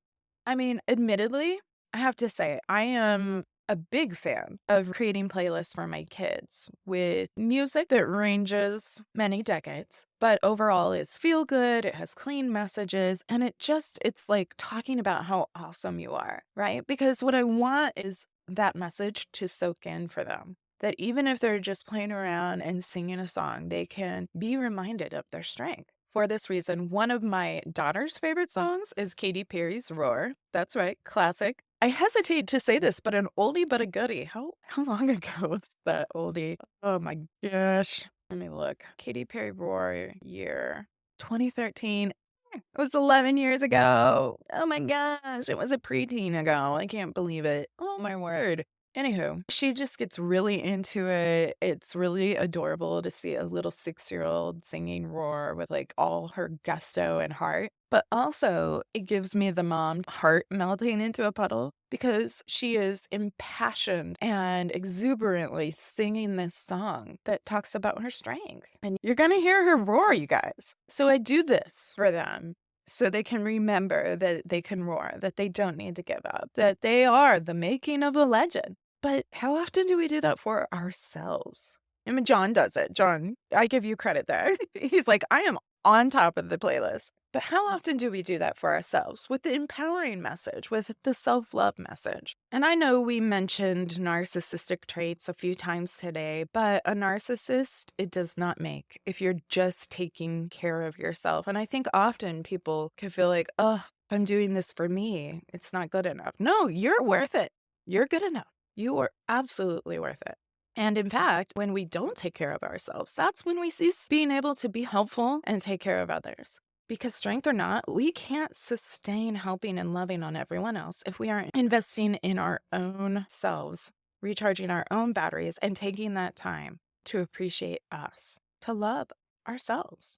[SPEAKER 1] I mean, admittedly, I have to say, I am a big fan of creating playlists for my kids with music that ranges many decades, but overall it's feel good, it has clean messages, and it's like talking about how awesome you are, right? Because what I want is that message to soak in for them. That even if they're just playing around and singing a song, they can be reminded of their strength. For this reason, one of my daughter's favorite songs is Katy Perry's Roar. That's right, classic. I hesitate to say this, but an oldie but a goodie. How long ago was that oldie? Oh my gosh. Let me look. Katy Perry Roar year 2013. It was 11 years ago. Oh my gosh. It was a preteen ago. I can't believe it. Oh my word. Anywho, she just gets really into it. It's really adorable to see a little 6-year-old singing Roar with like all her gusto and heart. But also, it gives me the mom heart melting into a puddle because she is impassioned and exuberantly singing this song that talks about her strength. And you're going to hear her roar, you guys. So I do this for them so they can remember that they can roar, that they don't need to give up, that they are the making of a legend. But how often do we do that for ourselves? I mean, Jon does it. Jon, I give you credit there. He's like, I am on top of the playlist. But how often do we do that for ourselves with the empowering message, with the self-love message? And I know we mentioned narcissistic traits a few times today, but a narcissist, it does not make if you're just taking care of yourself. And I think often people can feel like, oh, I'm doing this for me. It's not good enough. No, you're worth it. You're good enough. You are absolutely worth it. And in fact, when we don't take care of ourselves, that's when we cease being able to be helpful and take care of others. Because strength or not, we can't sustain helping and loving on everyone else if we aren't investing in our own selves, recharging our own batteries, and taking that time to appreciate us, to love ourselves.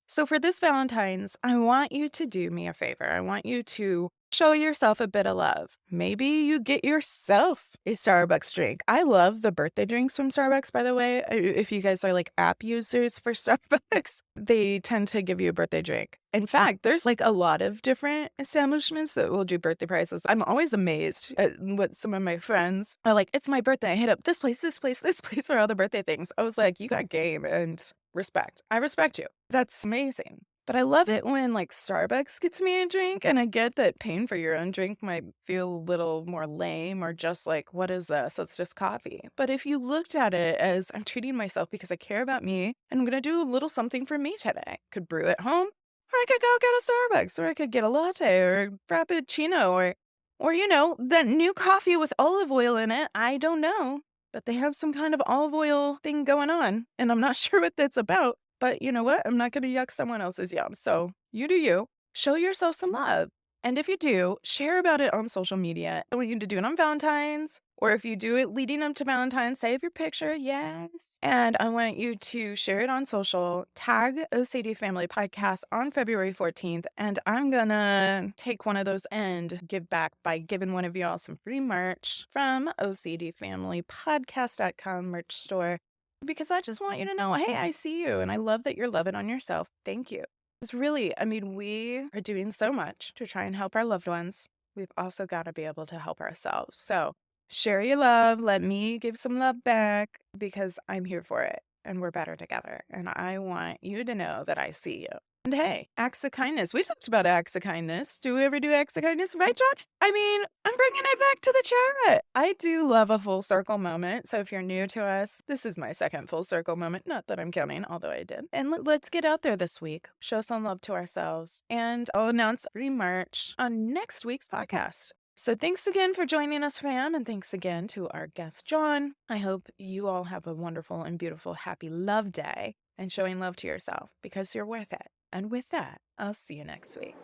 [SPEAKER 1] So for this Valentine's, I want you to do me a favor. I want you to show yourself a bit of love. Maybe you get yourself a Starbucks drink. I love the birthday drinks from Starbucks, by the way. If you guys are like app users for Starbucks, they tend to give you a birthday drink. In fact, there's like a lot of different establishments that will do birthday prices. I'm always amazed at what some of my friends are like, it's my birthday. I hit up this place, this place, this place for all the birthday things. I was like, you got game and respect. I respect you. That's amazing. But I love it when like Starbucks gets me a drink, and I get that paying for your own drink might feel a little more lame or just like, what is this? It's just coffee. But if you looked at it as I'm treating myself because I care about me and I'm going to do a little something for me today, could brew at home, or I could go get a Starbucks, or I could get a latte or a frappuccino or you know, that new coffee with olive oil in it. I don't know. But they have some kind of olive oil thing going on, and I'm not sure what that's about. But you know what? I'm not going to yuck someone else's yum. So you do you. Show yourself some love. And if you do, share about it on social media. I want you to do it on Valentine's, or if you do it leading up to Valentine's, save your picture, yes. And I want you to share it on social, tag OCD Family Podcast on February 14th, and I'm gonna take one of those and give back by giving one of y'all some free merch from OCDFamilyPodcast.com merch store, because I just want you to know, hey, I see you, and I love that you're loving on yourself. Thank you. Because really, I mean, we are doing so much to try and help our loved ones. We've also got to be able to help ourselves. So share your love. Let me give some love back, because I'm here for it and we're better together. And I want you to know that I see you. And hey, acts of kindness. We talked about acts of kindness. Do we ever do acts of kindness? Right, John? I mean, I'm bringing it back to the chat. I do love a full circle moment. So if you're new to us, this is my second full circle moment. Not that I'm counting, although I did. And let's get out there this week. Show some love to ourselves. And I'll announce free merch on next week's podcast. So thanks again for joining us, fam. And thanks again to our guest, John. I hope you all have a wonderful and beautiful, happy love day and showing love to yourself, because you're worth it. And with that, I'll see you next week.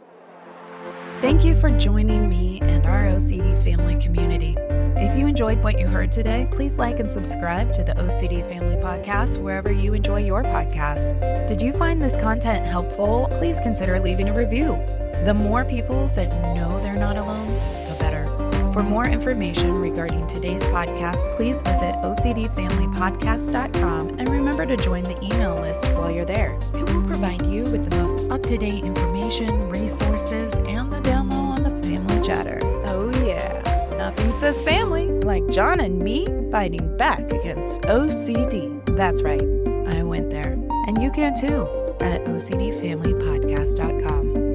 [SPEAKER 1] Thank you for joining me and our OCD family community. If you enjoyed what you heard today, please like and subscribe to the OCD Family Podcast wherever you enjoy your podcasts. Did you find this content helpful? Please consider leaving a review. The more people that know they're not alone, the better. For more information regarding today's podcast, please visit OCDFamilyPodcast.com and remember to join the email list while you're there. It will provide you with the most up-to-date information, resources, and the down low on the family chatter. Oh yeah, nothing says family like John and me fighting back against OCD. That's right, I went there, and you can too at OCDFamilyPodcast.com.